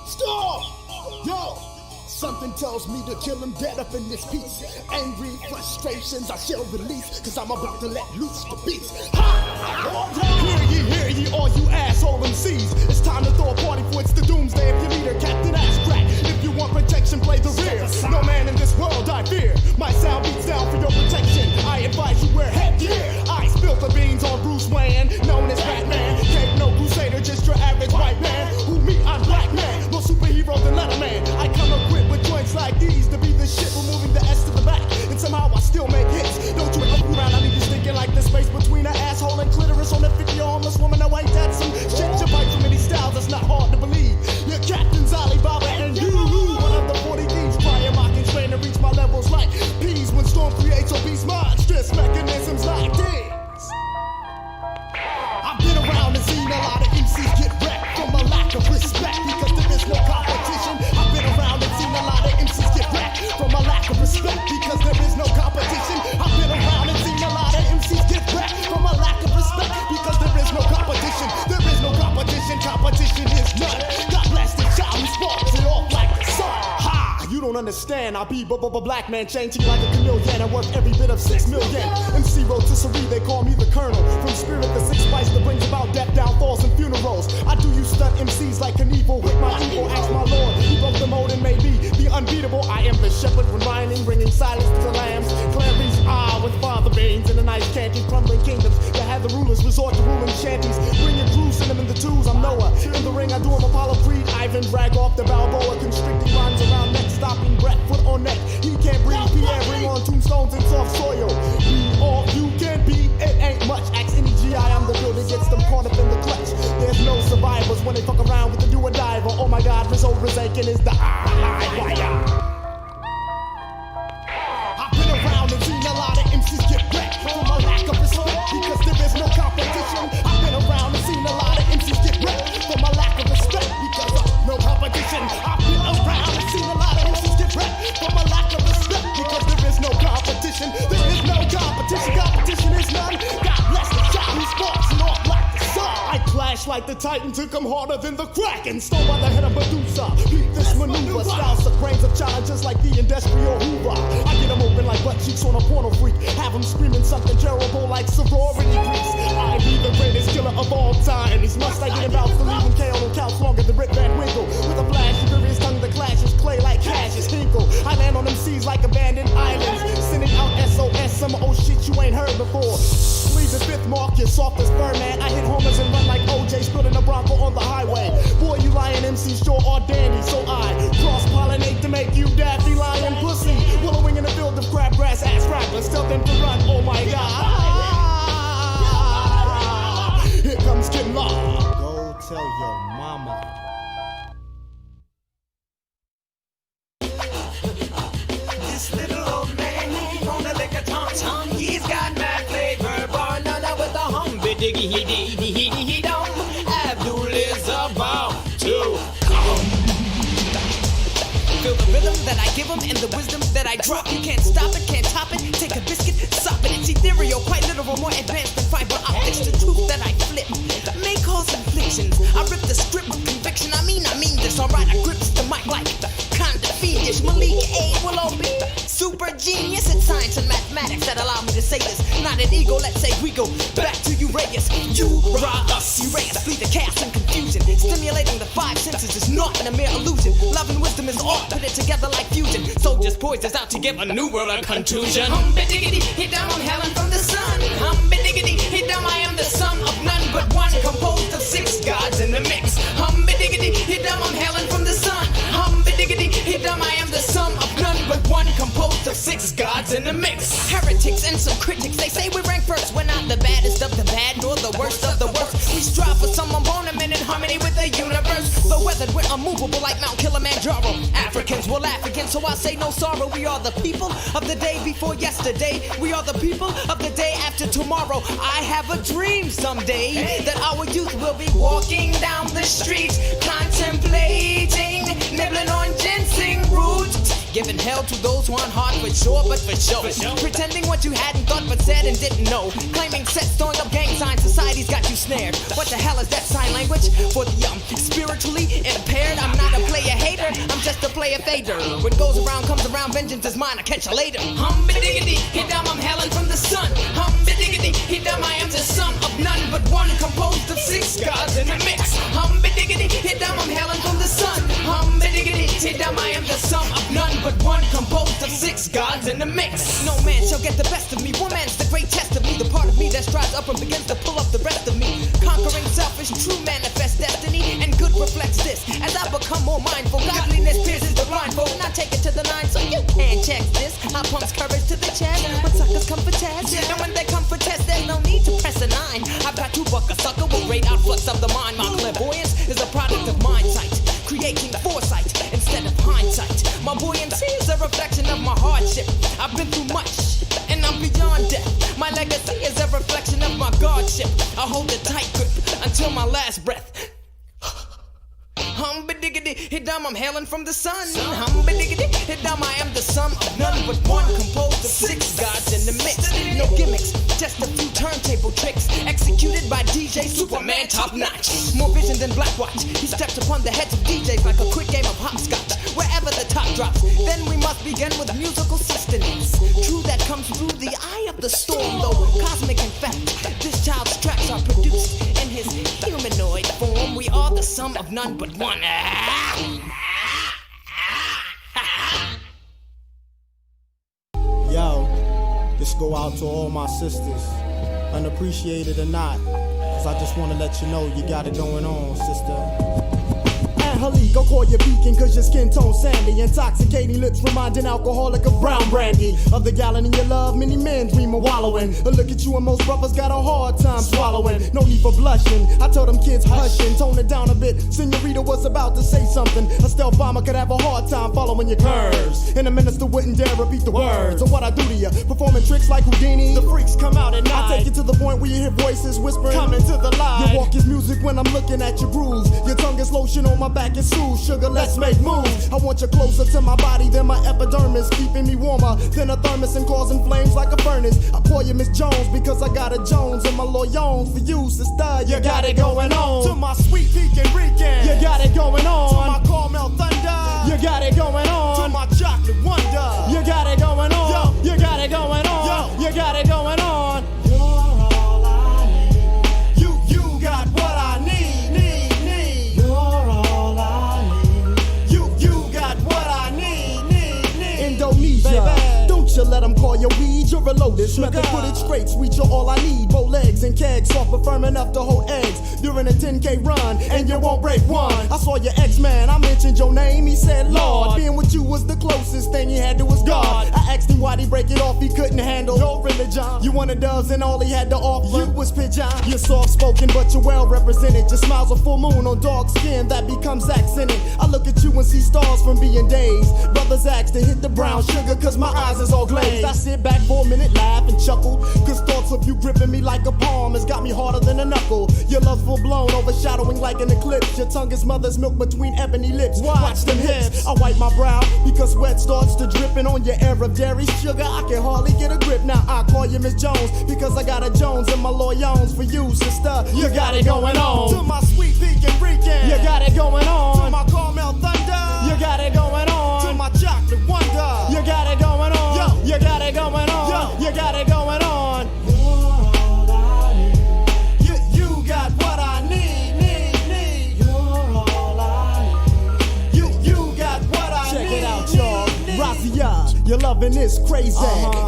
Stop! Yo! Something tells me to kill him dead up in this piece. Angry frustrations I shall release, cause I'm about to let loose the beast. Ha! Hear ye, all you asshole MCs. It's time to throw a party for it's the doomsday. If you need a Captain Ass Crack, if you want protection, play the rear. No man in this world I fear. My sound beats down for your protection. I advise you wear headgear. I spill the beans on Bruce Wayne, known as Batman. Ain't no crusader, just your average white man. Who me? I'm black man. More superhero than Letterman. I come equipped with joints like these to be the shit, removing the S to the back, and somehow I still make hits. Don't you ever around, I leave you thinking like the space between an asshole and clitoris on a 50 homeless woman. No, ain't that some shit? You bite from many styles, that's not hard to believe. Your captain's Alibaba and you, one of the 40 thieves, trying mocking, trying to reach my levels like peas when Storm creates obese monstrous mechanisms like this. I've been around and seen a lot of MCs get wrecked from a lack of respect because there is no competition. I've been around and seen a lot of MCs get wrecked from a lack of respect because there is no competition. I've been around and seen a lot of MCs get wrecked from a lack of respect because there is no competition. There is no competition. Competition is none. God bless the child who sparks it off like the sun. Ha! You don't understand. I be black man, changing like a chameleon. I'm worth every bit of 6 million. MC rotisserie, they call me the colonel. From spirit, the six spice that brings about death, downfalls, and funerals. I do you stunt MCs like an evil with my evil. Ask my lord, he broke the mold and made me the unbeatable. I am the shepherd when whining, bringing silence to the lambs. Clarice, with father beans in the nice candy, crumbling kingdoms that have the rulers resort to ruling shanties. Bringing crews, send them in the twos. I'm Noah. In the ring, I do him Apollo Creed. Ivan, drag off the Balboa, constricting rhymes around neck, stopping breath, foot on neck. He can't breathe. Pierre, bring on tombstones and soft soil. Be all you can be. It ain't much. Ask any GI, I'm the builder, gets them caught up in the clutch. There's no survivors when they fuck around with the do or diver. Oh my God, Rizzo Rizakin is the live wire. I've been around and seen a lot of MCs get wrecked from a lack of respect because there is no competition. I've been around and seen a lot of MCs get wrecked from a lack of respect because of no competition. I've been around and seen a lot of MCs get wrecked from a lack of respect because there is no competition. There is no competition. Competition is none. God bless the child who sparks it off like the sun. I clash like the Titan, took him harder than the Kraken. Stole by the head of Medusa. Beat this maneuver. Styles of brains of challenges like the industrial Hoover. I get them open like butt cheeks on a porno freak. Have them screaming something terrible like sorority grease. I be the greatest killer of all time. These mustache getting about to leave him KO on couch longer than Rip Van Winkle. With a flash, furious tongue that clashes clay like Cassius Hinkle. I land on them seas like abandoned islands. Sending out SOS, some old shit you ain't heard before. Leave the fifth mark, you're soft as Birdman. I hit homers and run like OJ, spilling a Bronco on the highway. Boy, you lying MCs sure are dandy, so I cross-pollinate to make you daffy lying pussy. Wallowing in a field of crabgrass ass rappers, tell them to run, oh my God. Here comes Kid Law. Go tell your mama. This little old man, he wanna lick a tom-tom. He's got mad flavor, banana with a diggy he don't. Abdul is about to come. Feel the rhythm that I give him and the wisdom that I drop. You can't stop it, can't top it. Take a biscuit, sop it. It's ethereal, quite literal, more advanced than fiber optics. The truth that I flip may cause inflictions. I rip the script with conviction. I mean this. Alright, I grips the mic like the kind of fiendish. Malik A will all be super genius. It's science and mathematics that allow me to say this. Not an ego, let's say we go back to Uraeus. Us, erase, flee the chaos and confusion. Stimulating the five senses is not a mere illusion. Love and wisdom is all put it together like fusion. Soldiers poised us out to give a new world a contusion. Hum-ba-diggity, hit down on Helen from the sun. Hum-ba-diggity, hit down, I am the sum of none but one, composed of 6 gods in the mix. Hum-ba-diggity, hit down on Helen from the sun. Hum-ba-diggity, hit down, I am the sum of none but one, composed of 6 gods in the mix. Heretics and some critics, they say we rank first. We're not the baddest of the bad, nor the worst of the worst. We strive for some embodiment in harmony with the universe. The weathered, we're unmovable like Mount Kilimanjaro. Africans will laugh again, so I say no sorrow. We are the people of the day before yesterday. We are the people of the day after tomorrow. I have a dream someday that our youth will be walking down the streets, contemplating, nibbling on ginseng root, giving hell to those who aren't hard for sure, but for show. Pretending what you hadn't thought but said and didn't know. Claiming sets, throwing up gang signs, society's got you snared. What the hell is that sign language? For the spiritually impaired, I'm not a player play a fader. What goes around comes around, vengeance is mine, I catch you later. Hum-ba-diggity, hit down, I'm hailing from the sun. Hum-ba-diggity, hit down, I am the sum of none but one, composed of 6 gods in a mix. Hum-ba-diggity, hit down, I'm hailing from the sun. Hum-ba-diggity, hit down, I am the sum of none but one, composed of 6 gods in a mix. No man shall get the best of me, woman's the great test of me, the part of me that strives up and begins to pull up the rest of me. Conquering selfish, true manifest destiny, and good reflects this. As I become more mindful, godliness pierces the blindfold, and I take it to the 9 so you can't check this. I pumps courage to the chest when suckers come for test, and when they come for test, there's no need to press a 9. I've got to buck a sucker with great outflux of the mind. My clairvoyance is a product of mind sight, creating foresight instead of hindsight. My buoyancy is a reflection of my hardship. I've been through much, and I'm beyond death. My legacy is a reflection of my godship. I hold a tight grip until my last breath. Hum-ba-diggity, hit down, I'm hailing from the sun. Hum-ba-diggity, hit down, I am the sum of none but one, composed of 6 gods in the mix. No gimmicks, just a few turntable tricks, executed by DJ Superman, top notch. More vision than Blackwatch, he steps upon the heads of DJs like a quick game of hopscotch. Wherever the top drops, then we must begin with musical sustenance. True, that comes through the eye of the storm, though cosmic in fact. This child's tracks are produced in his humanoid form. We are the sum of none but one. Yo, this go out to all my sisters, unappreciated or not, cause I just wanna let you know you got it going on, sister. Halik, I'll call you beacon cause your skin tone sandy. Intoxicating lips reminding alcoholic of brown brandy. Of the gallon in your love, many men dream of wallowing. But look at you and most brothers got a hard time swallowing. No need for blushing, I tell them kids hushing. Tone it down a bit, Senorita was about to say something. A stealth bomber could have a hard time following your curves, and a minister wouldn't dare repeat the words of what I do to you. Performing tricks like Houdini, the freaks come out at night. I take you to the point where you hear voices whispering, coming to the light. Your walk is music when I'm looking at your grooves. Your tongue is lotion on my back and soothe. Sugar, let's make moves. I want you closer to my body than my epidermis, keeping me warmer than a thermos and causing flames like a furnace. I call you Miss Jones because I got a Jones and my loyons for you, sister. You got it going on. To my sweet pecan Rican, you got it going on. To my caramel thunder, you got it going on. To my chocolate wonder, you got it going on. Yo, you got it going on. Yo, you got it going on. You're all I need. You got what I need. You're all I need. You got what I need. Indonesia, baby. Don't you let them call you weed. You're a lotus. Method put it straight. Sweet, you're all I need. Bow legs and kegs, soft but firm enough to hold eggs during a 10K run, and you won't break one. I saw your ex-man, I mentioned your name, he said Lord. Being with you was the closest thing he had to his God. I asked him why'd he break it off, he couldn't handle your religion. You wanted doves and all he had to offer you was pigeon. You're soft-spoken but you're well-represented. Your smile's a full moon on dark skin that becomes accented. I look at you and see stars from being dazed. Brothers ask to hit the brown sugar cause my eyes is all glazed. I sit back for a minute, laugh and chuckle, cause thoughts of you gripping me like a palm has got me harder than a knuckle. Your love full blown, overshadowing like an eclipse. Your tongue is mother's milk between ebony lips. Watch them hips. I wipe my brow because sweat starts to dripping on your air of dairy sugar. I can hardly get a grip. Now I call you Miss Jones because I got a Jones and my loyons for you, sister. You got it going on. To my sweet pecan Rican, you got it going on. To my caramel thunder, you got it going on. To my chocolate wonder, you got it going on. Yo, you got it going on. Yo, you got it going on. You got what I need. You're all I need. You got what I need. Check it out, y'all. Razia, your loving is crazy.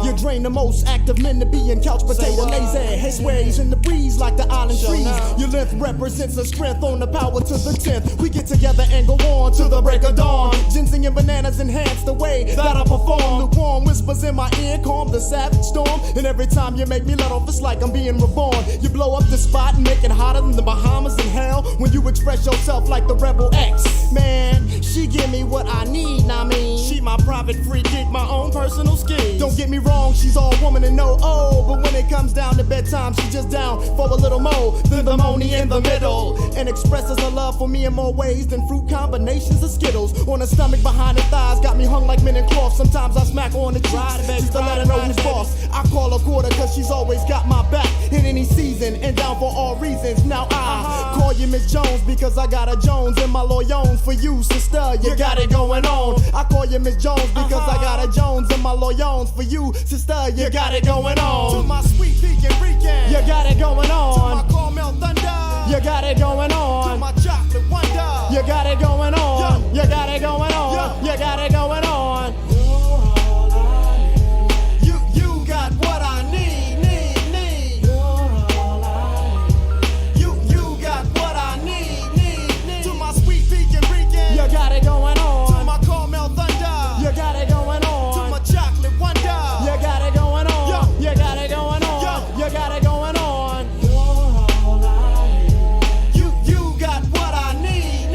You drain the most active men to be in couch potato lazy. His ways in the breeze like the island trees. Your length represents a strength on the power to the 10th. We get together and go on to the break of dawn. Ginseng and bananas enhance the way that I perform. Lukewarm whispers in my ear calm the savage storm. And every time you make me let off, it's like I'm being reborn. You blow up the spot and make it hotter than the Bahamas in hell when you express yourself like the Rebel X. Man, she give me what I need, I mean. She my private free kick, my own personal scheme. Don't get me wrong, she's all woman and no oh, but when it comes down to bedtime, she's just down for a little more than the money in the middle, and expresses her love for me in more ways than fruit combinations of Skittles. On her stomach, behind her thighs, got me hung like men in cloth. Sometimes I smack her on the cheeks just to let her know who's boss. I call her quarter cause she's always got my back in any season and down for all reasons. Now I call you Miss Jones Jones because I got a Jones in my loyons for you, sister. You got it going on. I call you Miss Jones because I got a Jones in my loyons for you, sister. You got it going on. To my sweet pecan freakin', you got it going on. To my caramel thunder, you got it going on. To my chocolate wonder, you got it going on. You got it going on. You got it going on. You got what I need. You got what I need. To my sweet pecan freakin', you got it going on. To my caramel thunder, you got it going on. To my chocolate wonder, you got it going on. You got it going on. You got it going on. You got what I need.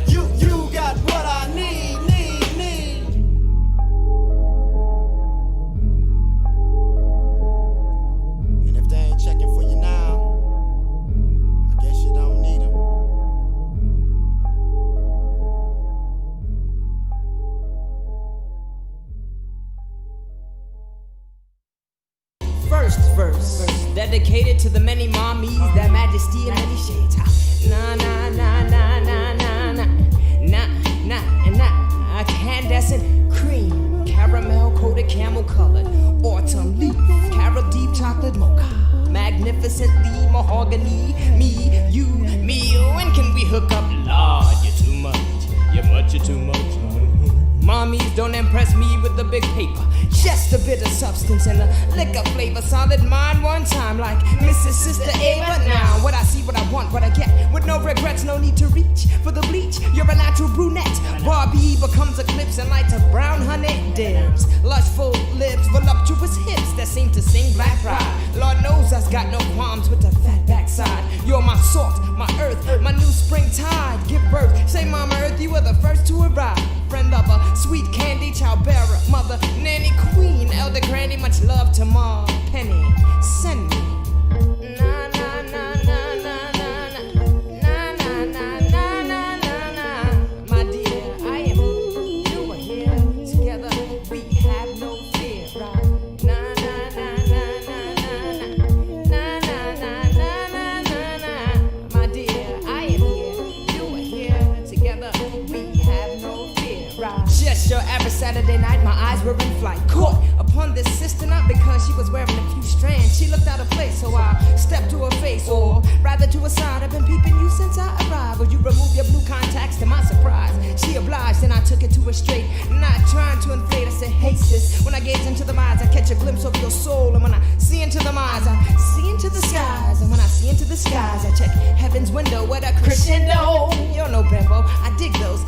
You got what I need. And if they ain't checking for you now, I guess you don't need them. First verse, dedicated to the many mommies, that majesty in many shades. Nah, nah, nah, nah, nah, nah, nah, nah, nah, and nah. Candescent cream, caramel coated camel colored, autumn leaf, carrot deep chocolate mocha, magnificently mahogany. Me, you, when can we hook up? Lord, you're too much, you're too much. Mommies don't impress me with the big paper. Just a bit of substance and a liquor flavor. Solid mind one time like Mrs. Sister Ava. Now what I see, what I want, what I get. With no regrets, no need to reach for the bleach. You're a natural brunette. Barbie becomes eclipse and lights of brown honey dims. Lustful lips, voluptuous hips that seem to sing black pride. Lord knows I've got no qualms with the fat backside. You're my salt, my earth, my new springtide. Give birth, say Mama Earth, you were the first to arrive. Friend lover, sweet candy, child bearer, mother, nanny, queen, elder granny, much love to Ma, Penny, send me. Na na na na na na na na na na na na na. My dear, I am here, you are here, together we have no fear, right? Na na na na na na na na na na na na. My dear, I am here, you are here, together we have no fear, right? Just your average Saturday night, my eyes were in flight, caught upon this sister, not because she was wearing a few strands. She looked out of place, so I stepped to her face, or rather to her side. I've been peeping you since I arrived. Would you remove your blue contacts? To my surprise, she obliged, and I took it to her straight, not trying to inflate. I said, hey sis, when I gaze into the eyes, I catch a glimpse of your soul, and when I see into the eyes, I see into the skies, and when I see into the skies, I check heaven's window with a crescendo. You're no bimbo, I dig those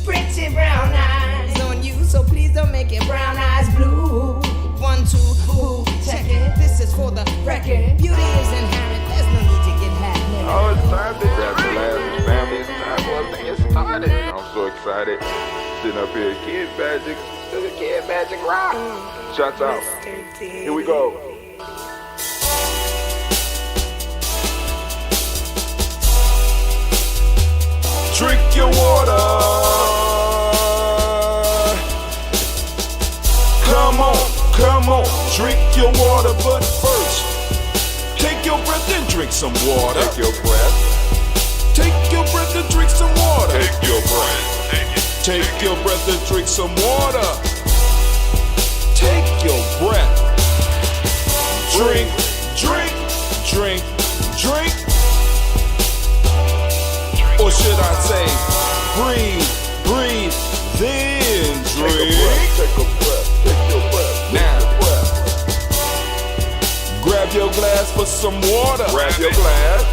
pretty brown eyes on you, so please don't make it brown eyes blue. 1, 2, who, check it, this is for the record. Beauty is inherent, there's no need to get happy. Oh, it's time to grab the last family. It's time for us to get started. I'm so excited. Sitting up here, Kid Magic, to the Kid Magic Rock. Shouts out. Here we go. Drink your water. Come on, drink your water, but first, take your breath and drink some water. Take your breath. Take your breath and drink some water. Take your breath. Take your breath and drink some water. Take your breath. Drink, drink, drink, drink. Or should I say, breathe, breathe, then drink. Take a breath, take your breath. Now, grab your glass for some water. Grab your glass.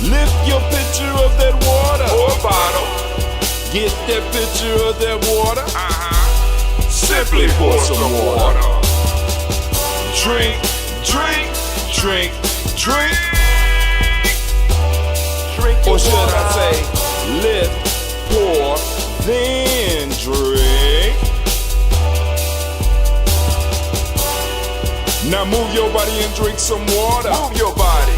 Lift your pitcher of that water. Or bottle. Get that pitcher of that water. Simply pour some water. Drink, drink, drink, drink. Drink or should I say, lift, pour, then drink. Now move your body and drink some water. Move your body.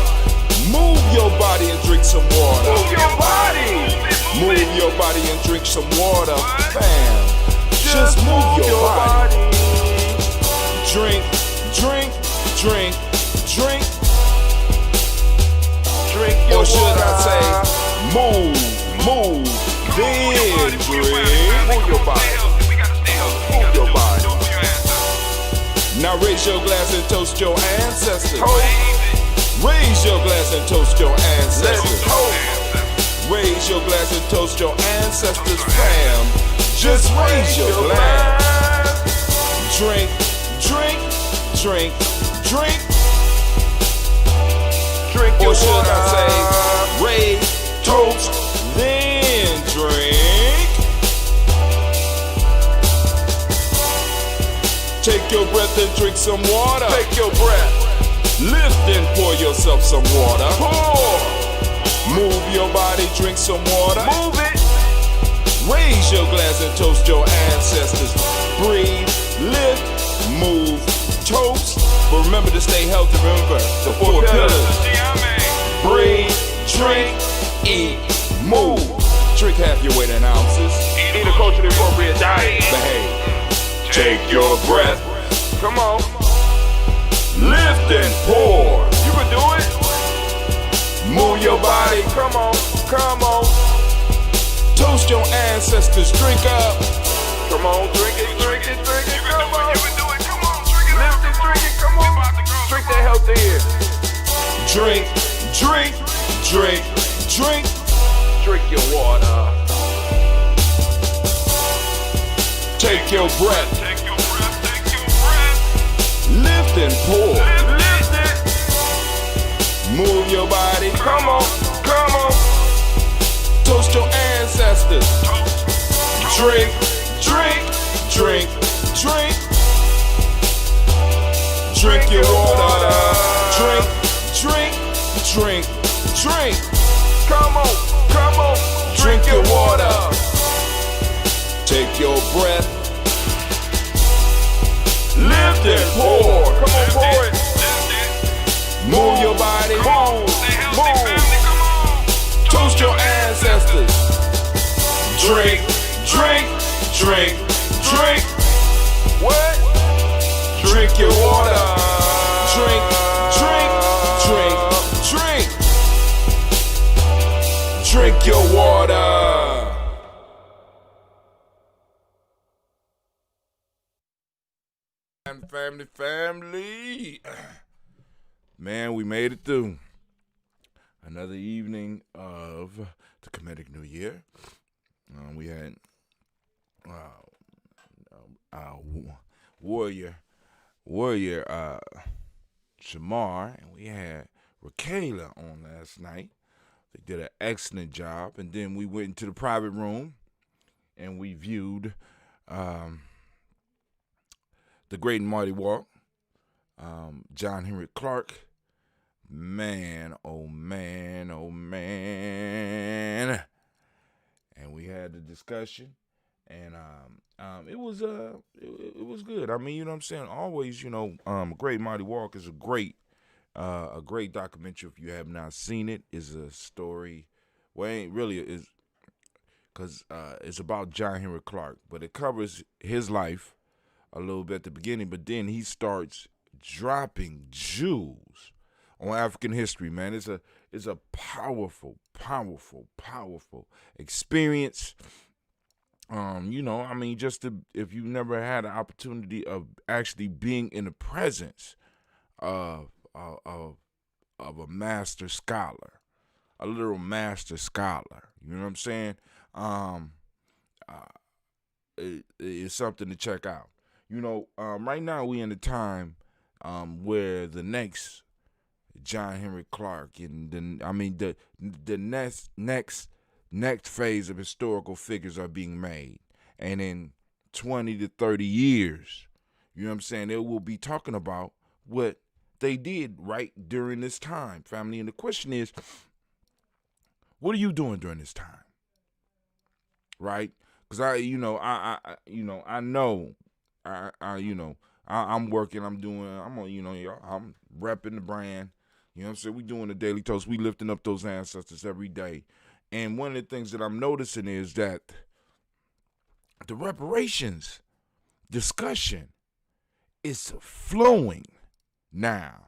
Move your body and drink some water. Move your body. Move your body and drink some water. Bam. Just move your body. Drink, drink, drink, drink. should I say, move, then drink. Move your body. Move your body. Now raise your glass and toast your ancestors. Raise your glass and toast your ancestors. Raise your glass and toast your ancestors, fam. Just raise your glass. Drink, drink, drink, drink. Drink your Or should water. I say, raise, toast, then drink. Take your breath and drink some water. Take your breath. Lift and pour yourself some water. Pour. Move your body, drink some water. Move it. Raise your glass and toast your ancestors. Breathe, lift, move, toast. But remember to stay healthy. Remember the four pillars. Breathe, drink, eat, move. Drink half your weight in ounces. Eat a culturally appropriate diet. Behave. Take your breath. Come on. Lift and pour. You can do it. Move your body. Come on. Come on. Toast your ancestors. Drink up. Come on. Drink it. Drink it. Drink it. Come on. You can do it. Come on. Drink it. Lift it. Drink it. Come on. Drink that healthy air. Drink, drink, drink, drink. Drink your water. Take your breath. Take your breath. Take your breath. Lift and pour. Lift it. Move your body. Come on. Come on. Toast your ancestors. Drink, drink, drink, drink. Drink your water. Drink, drink, drink, drink. Come on. Come on. Drink your water. Take your breath. Lift and pour. Come on. Pour it. Move your body. Move. Move. Toast your ancestors. Drink, drink, drink, drink. What? Drink your water. Drink, drink, drink, drink. Drink your water. Family. Man, we made it through another evening of the Comedic New Year. We had Warrior Shamar, and we had Rakayla on last night. They did an excellent job, and then we went into the private room and we viewed The Great and Mighty Walk, John Henry Clark. Man, oh man, oh man. And we had the discussion, and it was good. I mean, you know what I'm saying? Always, Great Mighty Walk is a great documentary. If you have not seen it, is a story. Well, it ain't really is, because it's about John Henry Clark, but it covers his life a little bit at the beginning, but then he starts dropping jewels on African history, man. It's a powerful experience. If you've never had an opportunity of actually being in the presence of a master scholar, a literal master scholar, you know what I'm saying? It's something to check out. Right now we in a time where the next John Henry Clark and the next phase of historical figures are being made, and in 20 to 30 years, you know what I'm saying, they will be talking about what they did right during this time, family. And the question is, what are you doing during this time, right? Because I'm working, I'm repping the brand. You know what I'm saying? We doing the Daily Toast. We lifting up those ancestors every day. And one of the things that I'm noticing is that the reparations discussion is flowing now.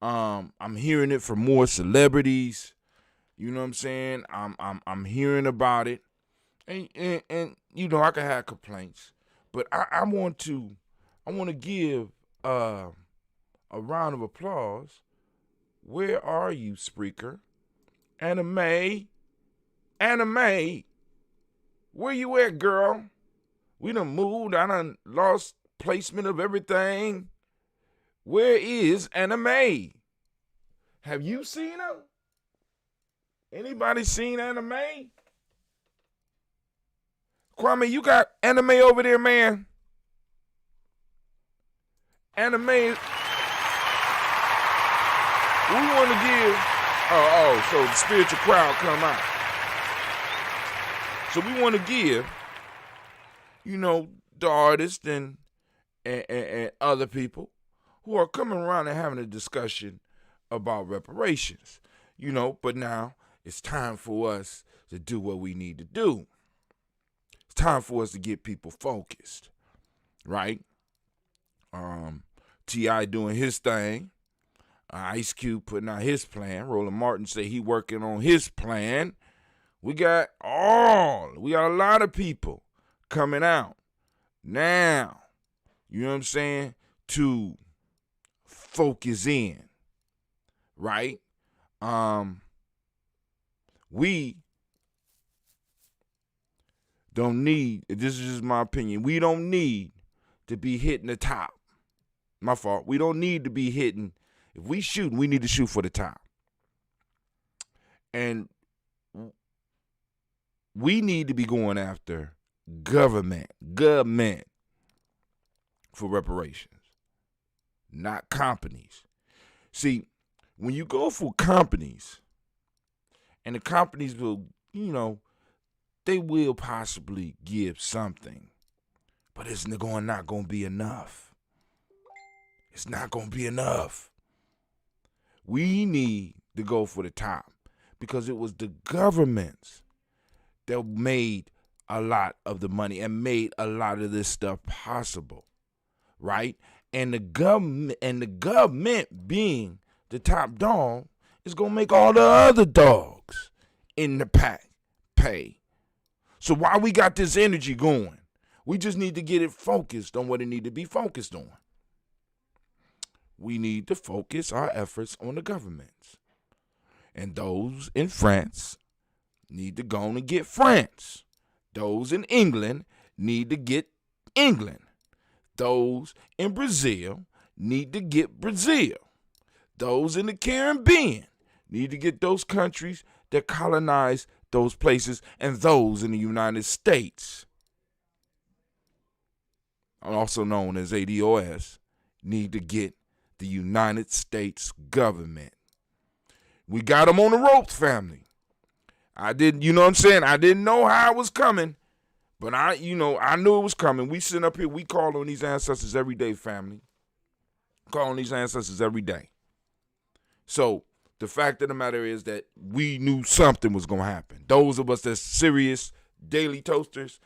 I'm hearing it from more celebrities. You know what I'm saying? I'm hearing about it, and you know I can have complaints, but I want to give a round of applause. Where are you, Spreaker? Anime, where you at, girl? We done moved. I done lost placement of everything. Where is Anime? Have you seen her? Anybody seen Anime? Kwame, you got Anime over there, man? Anime. We want to give. So the spiritual crowd come out. So we want to give, you know, the artists and other people who are coming around and having a discussion about reparations, you know, but now it's time for us to do what we need to do. It's time for us to get people focused, right? T.I. doing his thing. Ice Cube putting out his plan. Roland Martin say he working on his plan. We got a lot of people coming out now, you know what I'm saying, to focus in, right? We don't need, this is just my opinion, we don't need to be hitting the top. My fault. We don't need to be hitting. If we shoot, we need to shoot for the top. And we need to be going after government for reparations, not companies. See, when you go for companies, and the companies will, you know, they will possibly give something, but it's not going to be enough. It's not going to be enough. We need to go for the top because it was the governments that made a lot of the money and made a lot of this stuff possible, right? And the government being the top dog is going to make all the other dogs in the pack pay. So while we got this energy going, we just need to get it focused on what it need to be focused on. We need to focus our efforts on the governments. And those in France need to go and get France. Those in England need to get England. Those in Brazil need to get Brazil. Those in the Caribbean need to get those countries that colonize those places, and those in the United States, also known as ADOS, need to get the United States government. We got them on the ropes, family. You know what I'm saying? I didn't know how it was coming, but I knew it was coming. We sitting up here, we call on these ancestors every day, family. Call on these ancestors every day. So the fact of the matter is that we knew something was going to happen. Those of us that's serious daily toasters,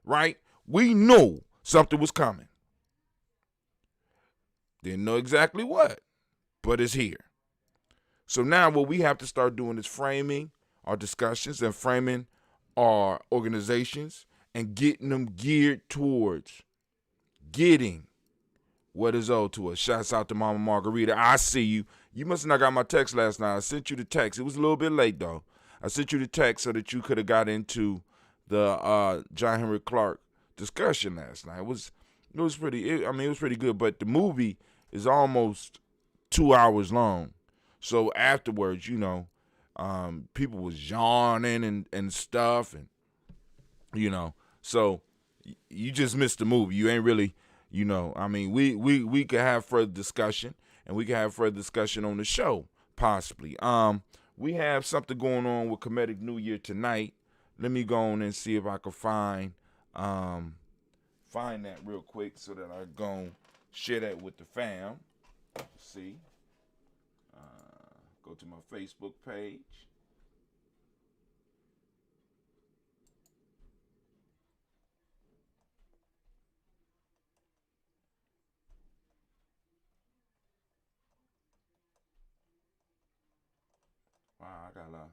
right? We knew something was coming. Didn't know exactly what, but it's here. So now what we have to start doing is framing our discussions and framing our organizations and getting them geared towards getting what is owed to us. Shouts out to Mama Margarita. I see you. You must have not got my text last night. I sent you the text. It was a little bit late, though. I sent you the text so that you could have got into the John Henry Clark discussion last night. It was pretty good, but the movie is almost 2 hours long. So afterwards, people was yawning and stuff, and so you just missed the movie. You ain't really, we could have further discussion, and we can have further discussion on the show, possibly. We have something going on with Comedic New Year tonight. Let me go on and see if I can find that real quick so that I go share that with the fam. See, go to my Facebook page. I got a lot.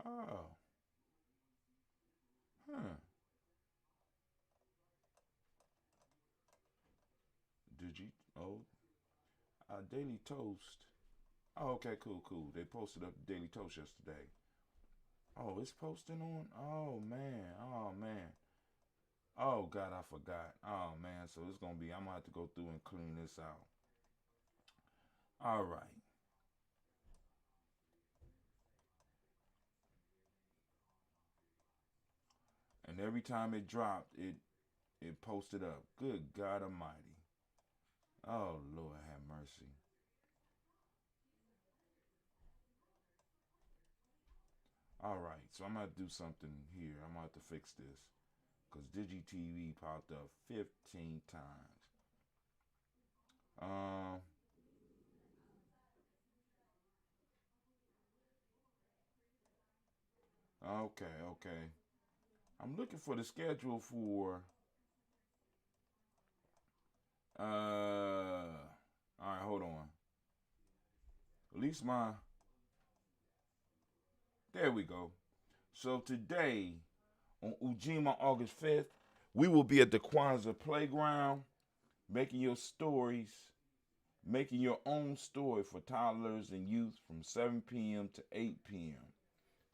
Oh. Huh. Did you? Oh. Daily Toast. Oh, okay, cool. They posted up Daily Toast yesterday. Oh, it's posting on? Oh, man. Oh, God, I forgot. Oh, man, so it's going to be, I'm going to have to go through and clean this out. All right. And every time it dropped, it posted up. Good God Almighty. Oh, Lord have mercy. All right, so I'm going to have to do something here. I'm going to have to fix this. Because DigiTV popped up 15 times. Okay. I'm looking for the schedule for all right, hold on. At least there we go. So today on Ujima August 5th, we will be at the Kwanzaa Playground making your own story for toddlers and youth from 7 p.m. to 8 p.m.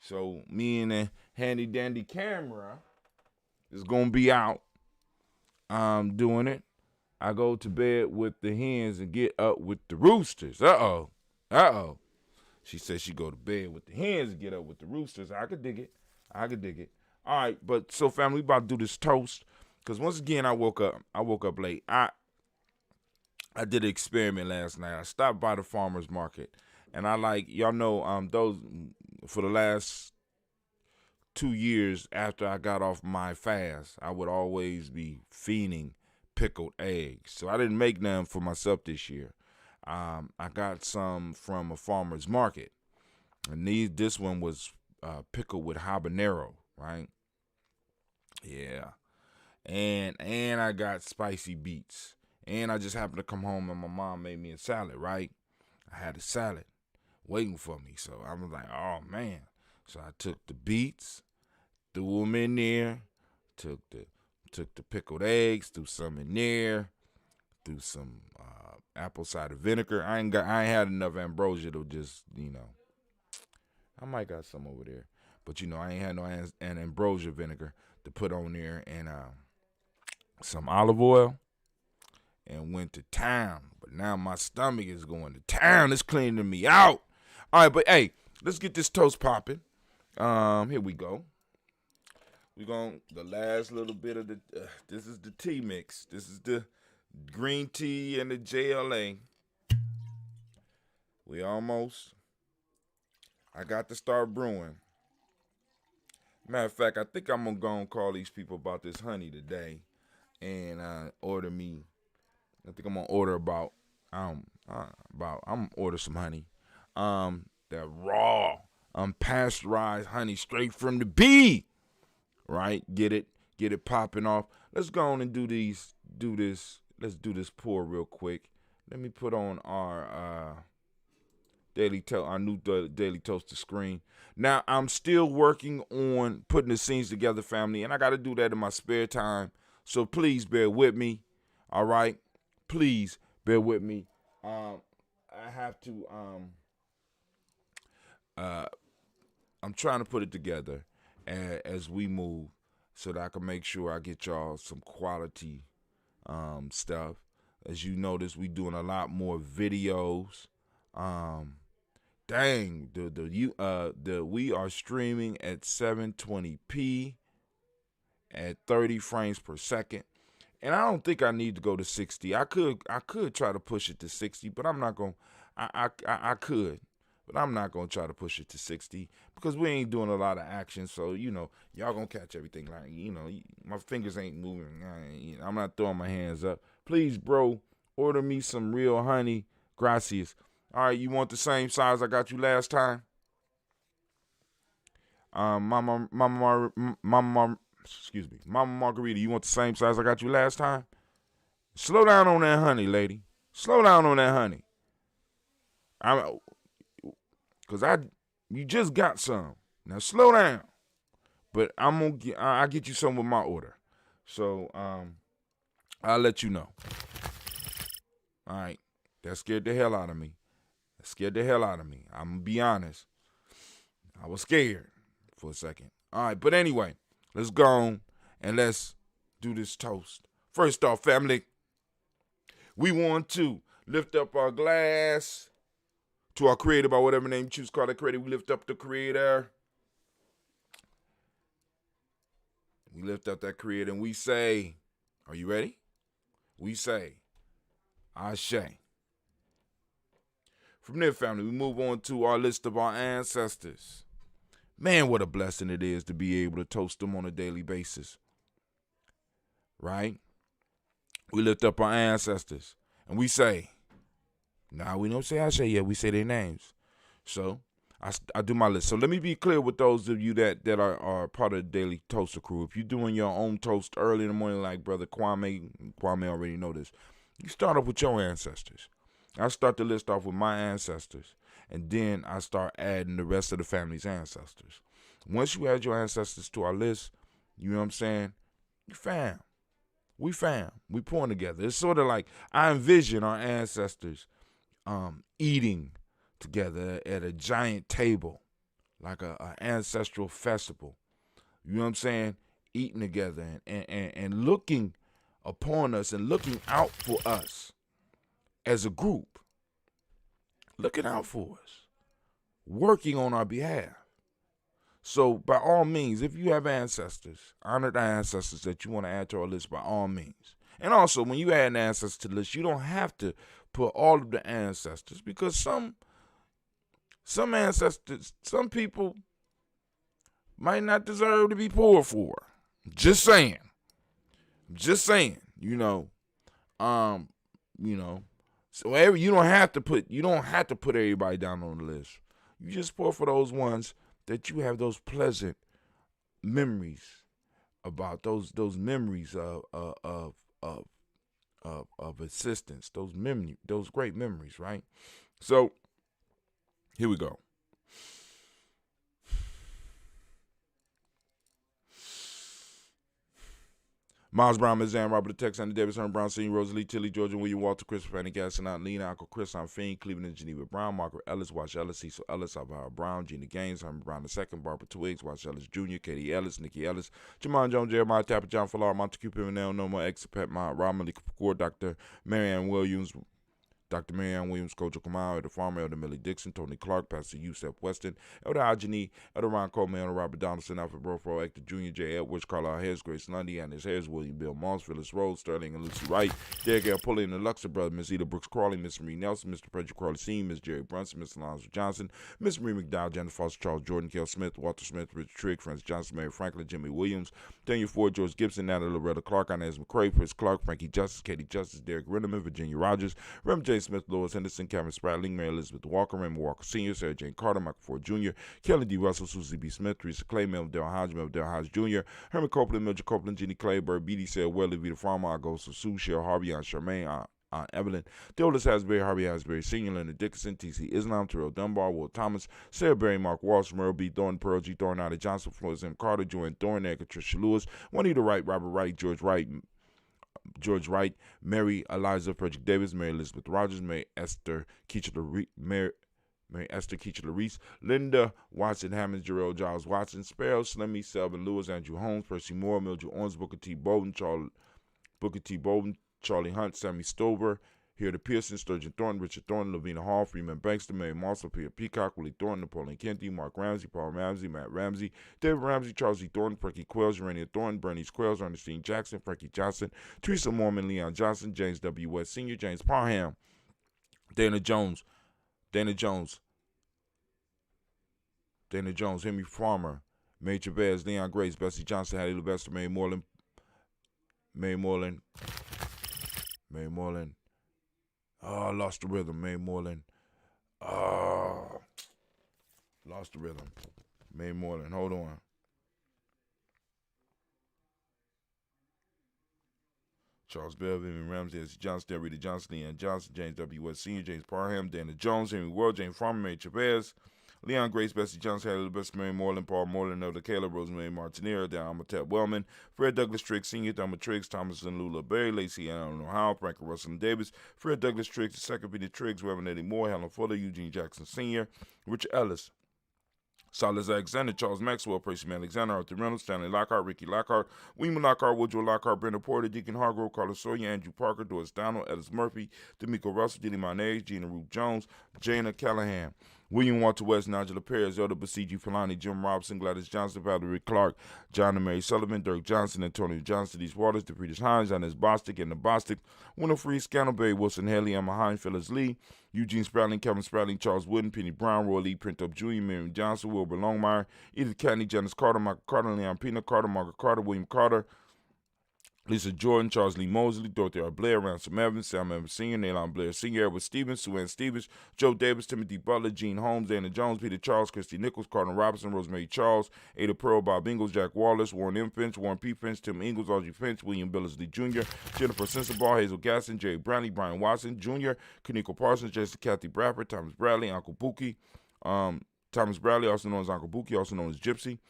So me and the handy dandy camera is gonna be out doing it. I go to bed with the hens and get up with the roosters. Uh-oh. She said she go to bed with the hens and get up with the roosters. I could dig it. All right, but so family, we about to do this toast. Because once again, I woke up late. I did an experiment last night. I stopped by the farmer's market. And y'all know, those for the last 2 years after I got off my fast, I would always be fiending pickled eggs. So I didn't make none for myself this year. I got some from a farmer's market. And this one was pickled with habanero, right? Yeah. And I got spicy beets. And I just happened to come home and my mom made me a salad, right? I had a salad waiting for me. So I was like, oh, man. So I took the beets, threw them in there, took the pickled eggs, threw some in there, threw some apple cider vinegar. I ain't had enough ambrosia to just, I might got some over there. But, I ain't had no ambrosia vinegar to put on there, and some olive oil, and went to town. But now my stomach is going to town. It's cleaning me out. All right, but hey, let's get this toast popping. Here we go. The last little bit of this is the tea mix. This is the green tea and the JLA. I got to start brewing. Matter of fact, I think I'm going to go and call these people about this honey today and order me. I think I'm going to order I'm going to order some honey. That raw, unpasteurized honey straight from the bee. Right? Get it popping off. Let's go on and do this. Let's do this pour real quick. Let me put on our new daily toaster screen. Now I'm still working on putting the scenes together, family, and I got to do that in my spare time. So please bear with me. All right, please bear with me. I have to. I'm trying to put it together as we move, so that I can make sure I get y'all some quality stuff. As you notice, we doing a lot more videos. We are streaming at 720p at 30 frames per second. And I don't think I need to go to 60. I could try to push it to 60, but I'm not going I could. But I'm not going to try to push it to 60 because we ain't doing a lot of action. So, y'all going to catch everything. My fingers ain't moving. I'm not throwing my hands up. Please, bro, order me some real honey. Gracias. All right, you want the same size I got you last time? Mama Margarita, you want the same size I got you last time? Slow down on that honey, lady. Slow down on that honey. You just got some. Now slow down. But I'll get you some with my order. So I'll let you know. All right. That scared the hell out of me. I'm gonna be honest. I was scared for a second. All right, but anyway, let's go on and let's do this toast. First off, family, we want to lift up our glass to our creator by whatever name you choose to call that creator. We lift up the creator. We lift up that creator and we say, are you ready? We say, Ashe. From there, family, we move on to our list of our ancestors. Man, what a blessing it is to be able to toast them on a daily basis. Right? We lift up our ancestors and we say, we don't say Ashe yet, we say their names. So I do my list. So let me be clear with those of you that are part of the Daily Toaster crew. If you're doing your own toast early in the morning like Brother Kwame already know this, you start off with your ancestors. I start the list off with my ancestors, and then I start adding the rest of the family's ancestors. Once you add your ancestors to our list, you know what I'm saying? You fam. We fam. We pouring together. It's sort of like I envision our ancestors eating together at a giant table, like a ancestral festival. You know what I'm saying? Eating together and looking upon us and looking out for us as a group. Looking out for us. Working on our behalf. So by all means, if you have ancestors, honor the ancestors that you want to add to our list by all means. And also, when you add an ancestor to the list, you don't have to put all of the ancestors because some ancestors, some people might not deserve to be poured for. Just saying, you know. So you don't have to put everybody down on the list. You just pour for those ones that you have those pleasant memories about, those memories of assistance, those great memories, right? So here we go. Miles Brown, Ms. Ann, Robert the Tex, Andy Davis, Herman Brown, Senior, Rosalie, Tilly, Georgia, William, Walter, Christopher, Fanny, Gasson, Lena, Uncle Chris, I'm Fiend, Cleveland, and Geneva Brown, Margaret Ellis, Wash Ellis, Cecil Ellis, Alvaro Brown, Gina Gaines, Herman Brown II, Barbara Twiggs, Wash Ellis Jr., Katie Ellis, Nikki Ellis, Jamon Jones, Jeremiah Tapper, John Fallar, Montague Pimenel, Noma, Exapet, Rob Malik Kapoor, Dr. Marianne Williams, Kojo Kamau, Elder Farmer, Elder Millie Dixon, Tony Clark, Pastor Yusef Weston, Elder Ajani, Elder Ron Coleman, Elder Robert Donaldson, Alfred Brofro, Hector Jr., J. Edwards, Carlisle Harris, Grace Lundy, Anders Harris, William Bill Moss, Phyllis Rose, Sterling and Lucy Wright, Derek L. Pulley and the Luxor Brother, Miss Eda Brooks Crawley, Miss Marie Nelson, Mr. Frederick Crawley Sr., Miss Jerry Brunson, Miss Alonzo Johnson, Miss Marie McDowell, Jennifer Foster, Charles Jordan, Kel Smith, Walter Smith, Richard Trigg, Francis Johnson, Mary Franklin, Jimmy Williams, Daniel Ford, George Gibson, Natalie Loretta Clark, Inez McCrae, Chris Clark, Frankie Justice, Katie Justice, Derek Rinneman, Virginia Rogers, Rem J. Smith, Lois Henderson, Cameron Spratling, Mary Elizabeth Walker, Raymond Walker Sr., Sarah Jane Carter, Michael Ford Jr., Kelly D. Russell, Susie B. Smith, Teresa Clay, Melville Hodge, Jr., Herman Copeland, Mildred Copeland, Jeannie Clayburg, B.D. Sarah Welly, Vita Farmer, Augusta Sue, Cheryl Harvey, Aunt Charmaine, Aunt Evelyn, Theodis Hasbury, Harvey Hasbury Sr., Leonard Dickinson, T.C. Islam, Terrell Dunbar, Will Thomas, Sarah Berry, Mark Walsh, Merle B. Thornton, Pearl G. Thornton, Ida Johnson, Flores M. Carter, Joanne Thornton, Erica Tricia Lewis, Juanita Wright, Robert Wright, George Wright, Mary Eliza Frederick Davis, Mary Elizabeth Rogers, Mary Esther Keachler-Reese, Linda Watson Hammonds, Jarrell Giles Watson, Sparrow, Slimmy, Selvin Lewis, Andrew Holmes, Percy Moore, Mildred Owens, Booker T. Bowden, Charlie Hunt, Sammy Stover, Hilda Pearson, Sturgeon Thornton, Richard Thornton, Lavina Hall, Freeman Bankston, Mary Marshall, Peter Peacock, Willie Thornton, Napoleon Kenty, Mark Ramsey, Paul Ramsey, Matt Ramsey, David Ramsey, Charles E. Thornton, Frankie Quells, Urania Thornton, Bernice Quells, Ernestine Jackson, Frankie Johnson, Teresa Mormon, Leon Johnson, James W. West Sr., James Parham, Dana Jones, Henry Farmer, Major Chavez, Leon Grace, Bessie Johnson, Hattie Levester, Mary Moreland. Oh, I lost the rhythm. Mae Moreland. Oh, lost the rhythm. Mae Moreland. Hold on. Charles Bell, Vivian Ramsey, S. Johnson, Rita Johnson, Leon Johnson, James W. West Sr., James Parham, Dana Jones, Henry World, James Farmer, Mary Chavez, Leon Grace, Bessie Johnson, Haley Best, Mary Moreland, Paul Moreland, Elder Caleb, Rosemary Martinera, Dan Amatep Wellman, Fred Douglas Triggs, Sr., Thelma Triggs, Thomas and Lula Berry, Lacey Allen Ohio, Franklin Russell and Davis, Fred Douglas Triggs, the second Peter Triggs, Reverend Eddie Moore, Helen Fuller, Eugene Jackson Sr., Richard Ellis, Silas Alexander, Charles Maxwell, Percy Alexander, Arthur Reynolds, Stanley Lockhart, Ricky Lockhart, William Lockhart, Woodrow Lockhart, Brenda Porter, Deacon Hargrove, Carlos Sawyer, Andrew Parker, Doris Donald, Ellis Murphy, D'Amico Russell, Diddy Mayonnaise, Gina Ruth Jones, Jana Callahan, William Walter West, Nigel Perez, Elder Basiji Falani, Jim Robinson, Gladys Johnson, Valerie Clark, John and Mary Sullivan, Dirk Johnson, Antonio Johnson, These Waters, DePretis Hines, Inez Bostic, and the Bostic, Winifred Scannelberry, Wilson Haley, Emma Hines, Phyllis Lee, Eugene Sprouting, Kevin Sprouting, Charles Wooden, Penny Brown, Roy Lee, Print Up Jr., Miriam Johnson, Wilbur Longmire, Edith Catney, Janice Carter, Michael Carter, Leon Pina Carter, Margaret Carter, William Carter, Lisa Jordan, Charles Lee Mosley, Dorothy R. Blair, Ransom Evans, Sam Evans Sr., Naylon Blair Sr., Edward Stevens, Sue Ann Stevens, Joe Davis, Timothy Butler, Gene Holmes, Dana Jones, Peter Charles, Christy Nichols, Cardinal Robinson, Rosemary Charles, Ada Pearl, Bob Ingalls, Jack Wallace, Warren M. Finch, Warren P. Finch, Tim Ingalls, Audrey Finch, William Billingsley Jr., Jennifer Sensabaugh, Hazel Gasson, Jerry Brownlee, Brian Watson Jr., Kaniko Parsons, Jessica Kathy Bradford, Thomas Bradley, Uncle Buki, Thomas Bradley, also known as Uncle Buki, also known as Gypsy,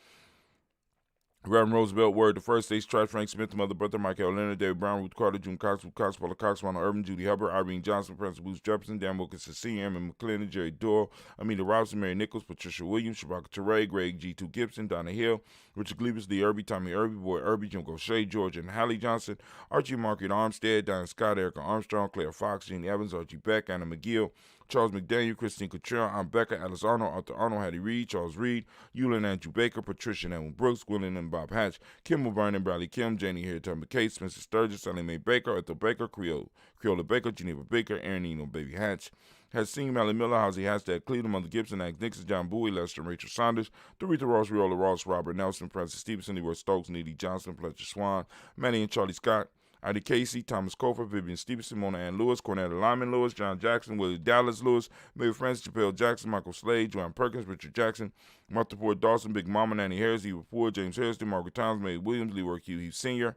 Reverend Roosevelt, Word the First, Stacy Trice, Frank Smith, Mother Bertha, Michael Leonard, David Brown, Ruth Carter, June Cox, Ruth Cox, Paula Cox, Ronald Urban, Judy Hubbard, Irene Johnson, Francis Booth Jefferson, Dan Wilkinson Sr., Emma McClendon, Jerry Doyle, Amita Robinson, Mary Nichols, Patricia Williams, Shabaka Teray, Greg G2 Gibson, Donna Hill, Richard Glebus, Lee Irby, Tommy Irby, Boy Irby, Jim Gaucher, George and Hallie Johnson, Archie Margaret Armstead, Diane Scott, Erica Armstrong, Claire Fox, Jean Evans, Archie Beck, Anna McGill, Charles McDaniel, Christine Cottrell, Aunt Becca, Alice Arnold, Arthur Arnold, Hattie Reed, Charles Reed, Eulin Andrew Baker, Patricia and Edwin Brooks, Gwendolyn and Bob Hatch, Kimball Vernon, Bradley Kim, Janie Harrington McKay, Spencer Sturgis, Sally Mae Baker, Ethel Baker, Creola Baker, Geneva Baker, Aaron Eno, Baby Hatch, has seen Mally Miller, Howsey Hashtag Cleveland, Mother Gibson, Alex Nixon, John Bowie, Lester and Rachel Saunders, Doretha Ross, Riola Ross, Robert Nelson, Francis Stevenson, Leroy Stokes, Neely Johnson, Fletcher Swan, Manny and Charlie Scott, Ida Casey, Thomas Cofer, Vivian Stevenson, Mona Ann Lewis, Cornetta Lyman Lewis, John Jackson, Willie Dallas Lewis, Mary Francis, Chappelle Jackson, Michael Slade, Joanne Perkins, Richard Jackson, Martha Ford Dawson, Big Mama, Nanny Harris, Eva Ford, James Harrison, Margaret Towns, May Williams, Leroy Q. Heath Sr.,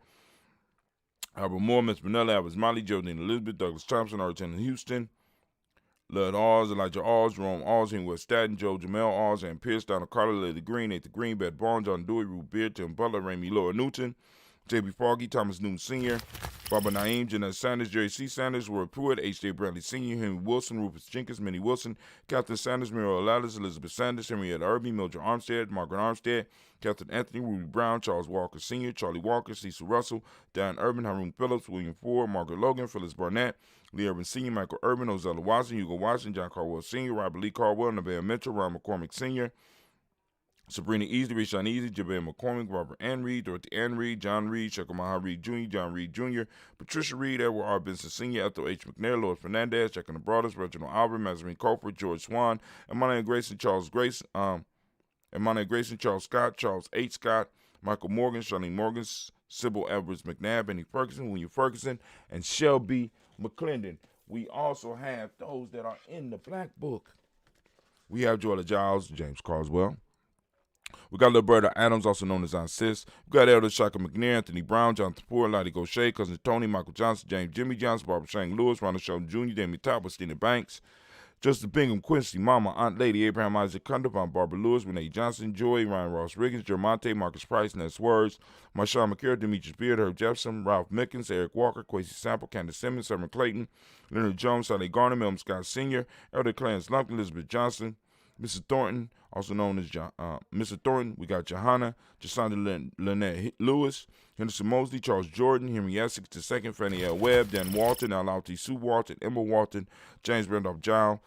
Albert Moore, Miss Manella, Albert Molly, Geraldine Elizabeth, Douglas Thompson, Arlington Houston, Lud Oz, Elijah Oz, Jerome Oz, Henry West Staten, Joe Jamel Oz, and Pierce, Donald Carter, Lady Green, Nathan Green, Beth Barnes, John Dewey, Ruth Beard, Tim Butler, Ramey Laura Newton, J.B. Foggy, Thomas Newton Sr., Barbara Naeem, Jeanette Sanders, Jerry C. Sanders, Roy Pruitt, H.J. Bradley Sr., Henry Wilson, Rufus Jenkins, Minnie Wilson, Captain Sanders, Muriel Lattis, Elizabeth Sanders, Henrietta Irby, Mildred Armstead, Margaret Armstead, Captain Anthony, Ruby Brown, Charles Walker Sr., Charlie Walker, Cecil Russell, Dan Urban, Haroon Phillips, William Ford, Margaret Logan, Phyllis Barnett, Lee Urban Sr., Michael Urban, Ozella Watson, Hugo Watson, John Caldwell Sr., Robert Lee Caldwell, Nevaeh Mitchell, Ron McCormick Sr., Sabrina Easley, Rashawn Easy, Jabez McCormick, Robert Ann Reed, Dorothy Ann Reed, John Reed, Shekamaha Reed Jr., John Reed Jr., Patricia Reed, Edward R. Benson Sr., Ethel H. McNair, Lord Fernandez, Jack and the Brothers, Reginald Albert, Mazarine Colford, George Swan, Emmanuel Grayson, Charles Grace, Emmanuel Grayson, Charles Scott, Charles H. Scott, Michael Morgan, Charlene Morgan, Sybil Edwards McNabb, Benny Ferguson, William Ferguson, and Shelby McClendon. We also have those that are in the Black Book. We have Joella Giles, James Carswell. We got Roberta Adams, also known as Aunt Sis. We got Elder Shaka McNair, Anthony Brown, Jonathan Poor, Lottie Gaucher, Cousin Tony, Michael Johnson, James Jimmy Johnson, Barbara Shane Lewis, Ronald Sheldon Jr., Damien Top, Christina Banks, Justice Bingham Quincy, Mama, Aunt Lady, Abraham Isaac Cundiff, Aunt Barbara Lewis, Renee Johnson, Joy, Ryan Ross Riggins, Jermonte, Marcus Price, Ness Words, Marshawn McCure, Demetrius Beard, Herb Jefferson, Ralph Mickens, Eric Walker, Quasi Sample, Candace Simmons, Summer Clayton, Leonard Jones, Sally Garner, Milton Scott Sr., Elder Clarence Lumpkin, Elizabeth Johnson, Mrs. Thornton, also known as Mr. Thornton. We got Johanna, Jasonda Lynette Lewis, Henderson Mosley, Charles Jordan, Henry Essex II, Fannie L. Webb, Dan Walton, Alauti Sue Walton, Emma Walton, James Randolph Giles,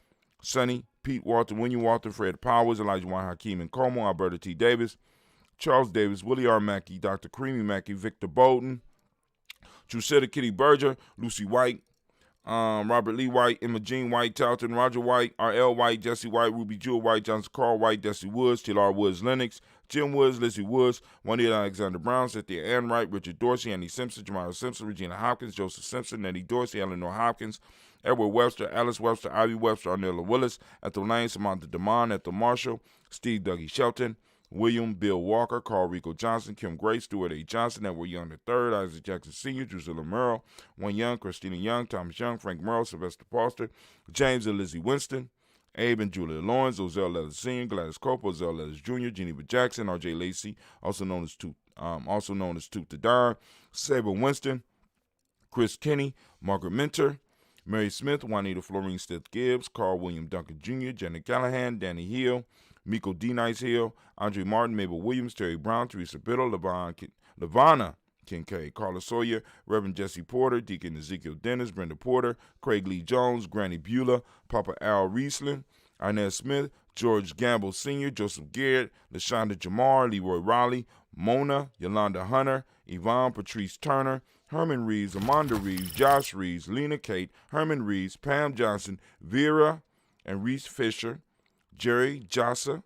Sonny, Pete Walton, William Walton, Fred Powers, Elijah Wine Hakeem and Como, Alberta T. Davis, Charles Davis, Willie R. Mackey, Dr. Creamy Mackey, Victor Bowden, Drusilla Kitty Berger, Lucy White, Robert Lee White, Emma Jean White, Talton, Roger White, R.L. White, Jesse White, Ruby Jewel White, Johnson Carl White, Desi Woods, T.L.R. Woods Lennox, Jim Woods, Lizzie Woods, Juanita Alexander Brown, Cynthia Ann Wright, Richard Dorsey, Andy Simpson, Jamila Simpson, Regina Hopkins, Joseph Simpson, Nettie Dorsey, Eleanor Hopkins, Edward Webster, Alice Webster, Ivy Webster, Arnella Willis, Ethel Lane, Samantha DeMond, Ethel Marshall, Steve Dougie Shelton, William Bill Walker, Carl Rico Johnson, Kim Gray, Stuart A. Johnson, Edward Young III, Isaac Jackson Sr., Drusilla Merle, Wayne Young, Christina Young, Thomas Young, Frank Merle, Sylvester Foster, James and Lizzie Winston, Abe and Julia Lawrence, Ozell Leathers Sr., Gladys Cope, Ozell Leathers Jr., Geneva Jackson, R.J. Lacey, also known as Tooth to Dar, Saber Winston, Chris Kenny, Margaret Minter, Mary Smith, Juanita Florine Stith Gibbs, Carl William Duncan Jr., Janet Callahan, Danny Hill, Miko D. Nice Hill, Andre Martin, Mabel Williams, Terry Brown, Teresa Biddle, Lavana Kincaid, Carla Sawyer, Reverend Jesse Porter, Deacon Ezekiel Dennis, Brenda Porter, Craig Lee Jones, Granny Beulah, Papa Al Riesling, Inez Smith, George Gamble Sr., Joseph Garrett, LaShonda Jamar, Leroy Raleigh, Mona, Yolanda Hunter, Yvonne Patrice Turner, Herman Reeves, Amanda Reeves, Josh Reeves, Lena Kate, Herman Reeves, Pam Johnson, Vera and Reese Fisher, Jerry Jossa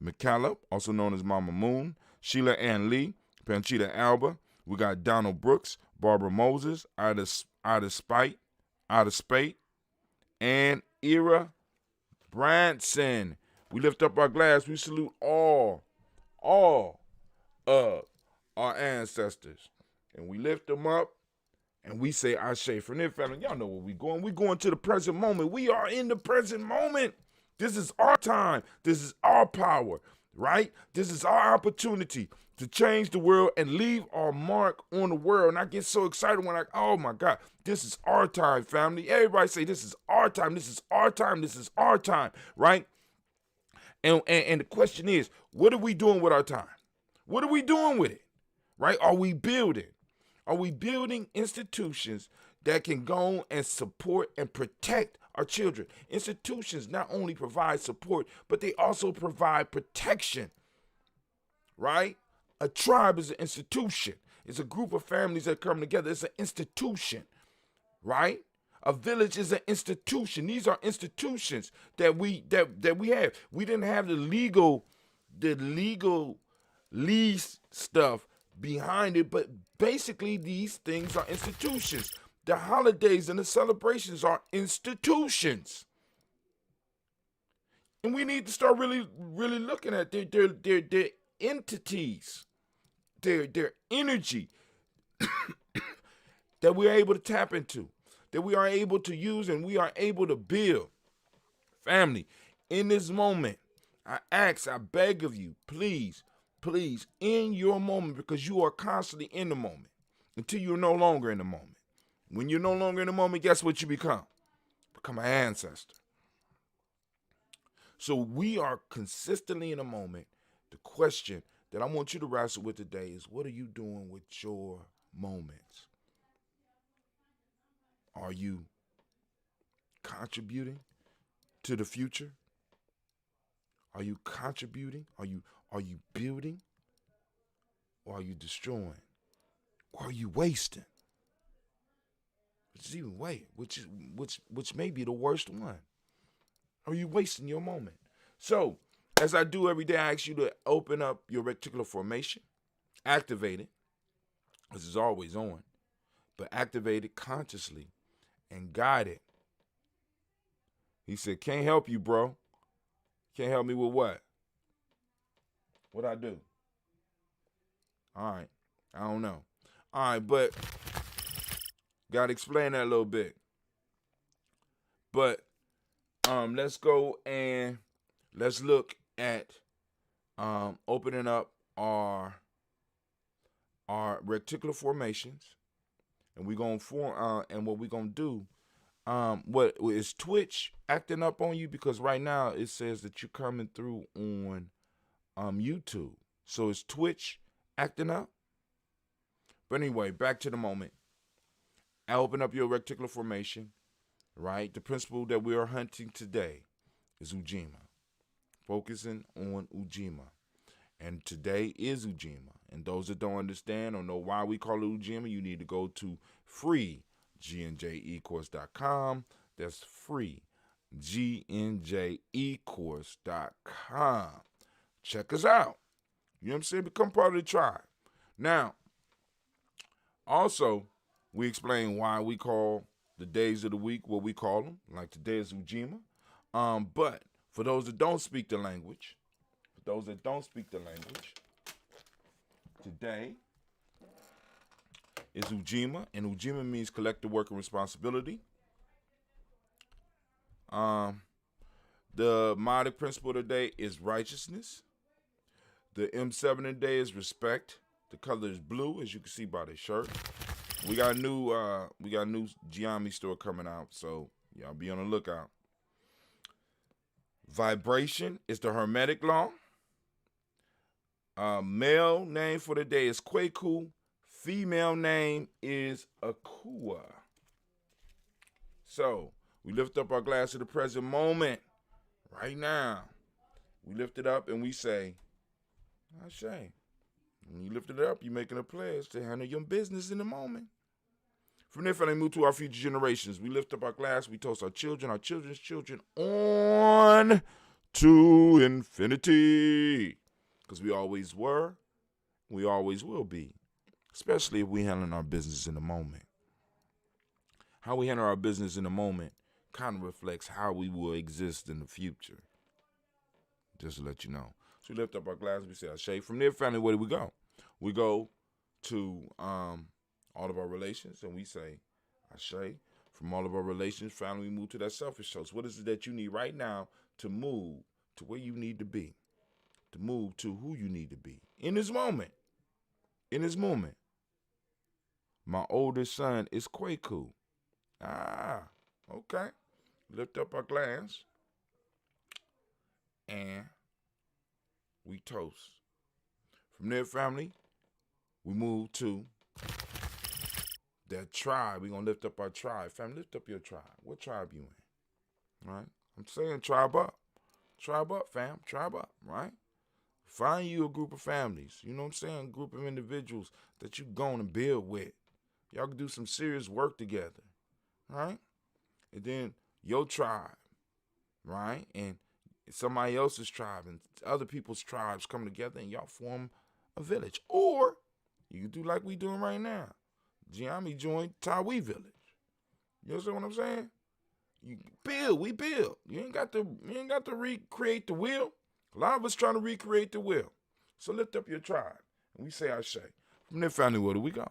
McCallop, also known as Mama Moon, Sheila Ann Lee, Panchita Alba. We got Donald Brooks, Barbara Moses, Ida Spate, and Ira Branson. We lift up our glass. We salute all of our ancestors. And we lift them up and we say Ashe. From there, family, y'all know where we going. We going to the present moment. We are in the present moment. This is our time. This is our power, right? This is our opportunity to change the world and leave our mark on the world. And I get so excited when oh my God, this is our time, family. Everybody say, this is our time. This is our time. This is our time, right? And the question is, what are we doing with our time? What are we doing with it, right? Are we building? Are we building institutions that can go and support and protect our children? Institutions not only provide support, but they also provide protection, right? A tribe is an institution. It's a group of families that come together. It's an institution, right? A village is an institution. These are institutions that we have. We didn't have the legal lease stuff behind it, but basically these things are institutions. The holidays and the celebrations are institutions. And we need to start really looking at their entities, their energy that we are able to tap into, that we are able to use, and we are able to build. Family, in this moment, I beg of you, please, in your moment, because you are constantly in the moment until you're no longer in the moment. When you're no longer in the moment, guess what you become? Become an ancestor. So we are consistently in a moment. The question that I want you to wrestle with today is, what are you doing with your moments? Are you contributing to the future? Are you contributing? Are you building? Or are you destroying? Or are you wasting? Which is even which may be the worst one. Are you wasting your moment? So, as I do every day, I ask you to open up your reticular formation, activate it, because it's always on, but activate it consciously and guide it. He said, can't help you, bro. Can't help me with what? What'd I do? All right. I don't know. All right, but got to explain that a little bit. But let's go and let's look at opening up our reticular formations, and we're gonna form. And what we're gonna do? What is Twitch acting up on you? Because right now it says that you're coming through on YouTube. So is Twitch acting up? But anyway, back to the moment. I open up your reticular formation, right? The principle that we are hunting today is Ujima. Focusing on Ujima. And today is Ujima. And those that don't understand or know why we call it Ujima, you need to go to freegnjecourse.com. That's free GNJecourse.com. Check us out. You know what I'm saying? Become part of the tribe. Now, also, we explain why we call the days of the week what we call them. Like today is Ujima. But for those that don't speak the language, those that don't speak the language. Today is Ujima, and Ujima means collective work and responsibility. The modic principle today is righteousness. The M7 today is respect. The color is blue, as you can see by the shirt. We got a new Gianni store coming out, so y'all be on the lookout. Vibration is the Hermetic law. Male name for the day is Kwaku. Female name is Akua. So we lift up our glass to the present moment. Right now, we lift it up and we say, Ashe. When you lift it up, you're making a pledge to handle your business in the moment. From there, family, move to our future generations. We lift up our glass, we toast our children, our children's children, on to infinity. Because we always were, we always will be. Especially if we handling our business in the moment. How we handle our business in the moment kind of reflects how we will exist in the future. Just to let you know. So we lift up our glass, we say Ashe. From there, family, where do we go? We go to all of our relations, and we say Ashe. From all of our relations, family, we move to that selfish choice. What is it that you need right now to move to where you need to be? To move to who you need to be. In this moment. In this moment. My oldest son is Kwaku. Okay. Lift up our glass. And we toast. From there, family, we move to that tribe. We're going to lift up our tribe. Family, lift up your tribe. What tribe you in? Right? I'm saying tribe up. Tribe up, fam. Tribe up, right? Find you a group of families. You know what I'm saying? A group of individuals that you going to build with. Y'all can do some serious work together. Right? And then your tribe. Right? And somebody else's tribe and other people's tribes come together and y'all form a village. Or you can do like we doing right now. Gianni joined Tawi Village. You understand what I'm saying? You build, we build. You ain't got to recreate the wheel. A lot of us trying to recreate the wheel. So lift up your tribe. And we say Ashe. From there, family, where do we go?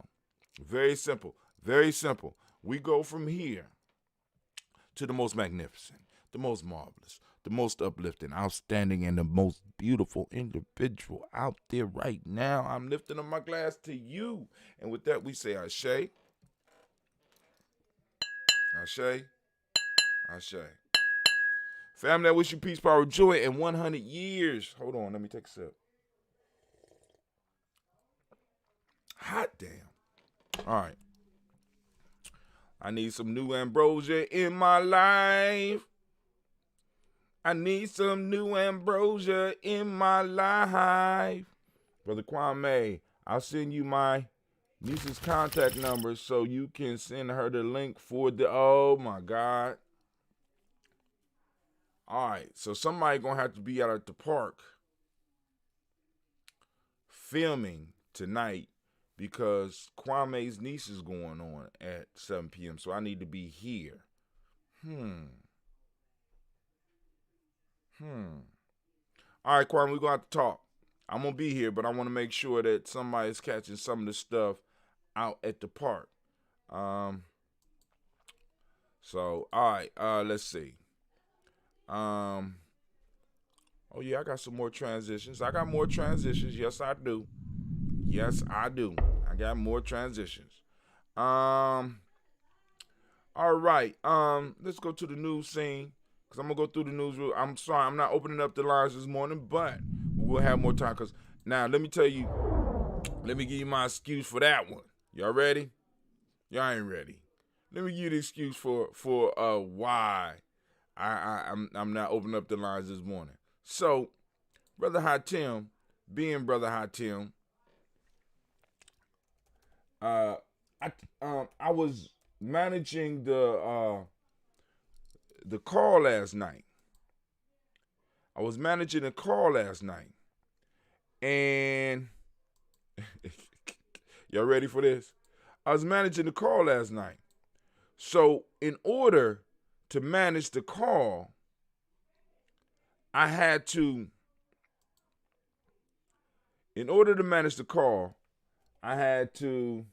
Very simple. Very simple. We go from here to the most magnificent, the most marvelous, the most uplifting, outstanding, and the most beautiful individual out there right now. I'm lifting up my glass to you. And with that, we say Ashe. Ashe. Ashe. Family, I wish you peace, power, joy, and 100 years. Hold on, let me take a sip. Hot damn. All right. I need some new ambrosia in my life. I need some new ambrosia in my life. Brother Kwame, I'll send you my niece's contact number so you can send her the link for the, oh my God. All right, so somebody gonna have to be out at the park filming tonight because Kwame's niece is going on at 7 p.m. So I need to be here. All right, Kwame, we're gonna have to talk. I'm gonna be here, but I want to make sure that somebody's catching some of the stuff out at the park. So all right, let's see. Oh yeah, I got some more transitions. I got more transitions. Yes, I do. Yes, I do. I got more transitions. All right. Let's go to the news scene because I'm gonna go through the news. I'm sorry, I'm not opening up the lines this morning, but we will have more time. Because now, let me tell you. Let me give you my excuse for that one. Y'all ready? Y'all ain't ready. Let me give you the excuse for why I'm not opening up the lines this morning. So, Brother Hatim, being Brother Hatim, I was managing the call last night. And y'all ready for this? I was managing the call last night. So in order to manage the call, I had to in order to manage the call, I had to.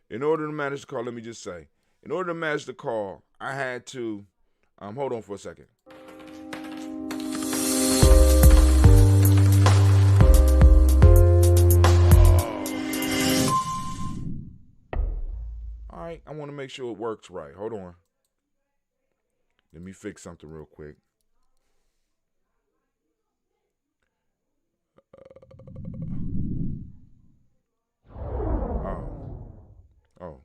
In order to manage the call, let me just say, in order to manage the call, I had to. Hold on for a second. All right, I want to make sure it works right. Hold on. Let me fix something real quick. Oh,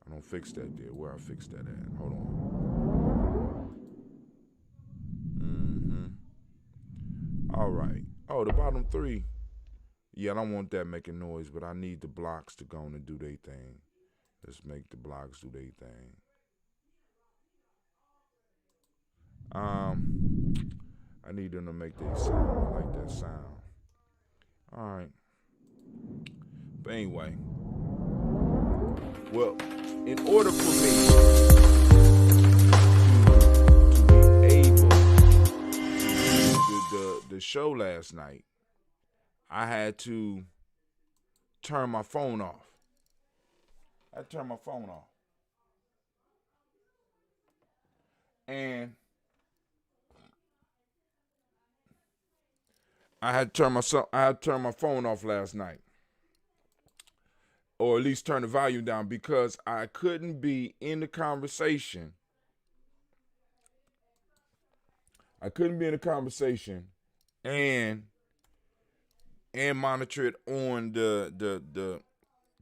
I don't fix that there. Where I fix that at? Hold on. All right. Oh, the bottom three. Yeah, I don't want that making noise, but I need the blocks to go on and do their thing. Let's make the blocks do their thing. I need them to make their sound. I like that sound. All right. But anyway. Well, in order for me to be able to do the show last night, I had to turn my phone off. And I had to turn my phone off last night. Or at least turn the volume down, because I couldn't be in the conversation. And monitor it on the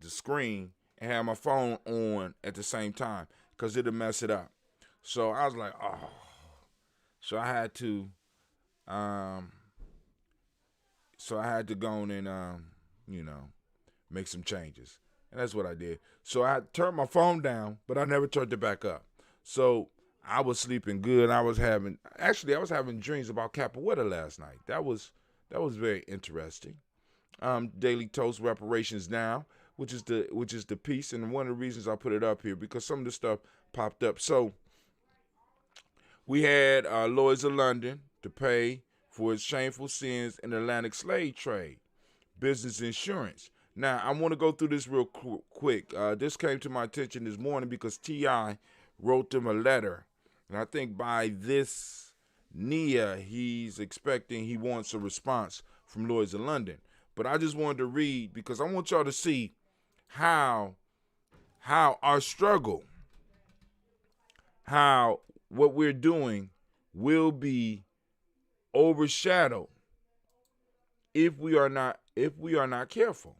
screen and have my phone on at the same time, because it'll mess it up. So I was like, oh. So I had to go on and make some changes. And that's what I did. So I turned my phone down, but I never turned it back up. So I was sleeping good. I was having dreams about capoeira last night. That was very interesting. Daily Toast Reparations Now, which is the piece, and one of the reasons I put it up here, because some of the stuff popped up. So we had Lloyd's of London to pay for its shameful sins in the Atlantic slave trade, business insurance. Now, I want to go through this real quick. This came to my attention this morning because T.I. wrote them a letter. And I think by this NIA, he wants a response from Lloyd's of London. But I just wanted to read, because I want y'all to see how our struggle, how what we're doing will be overshadowed if we are not careful.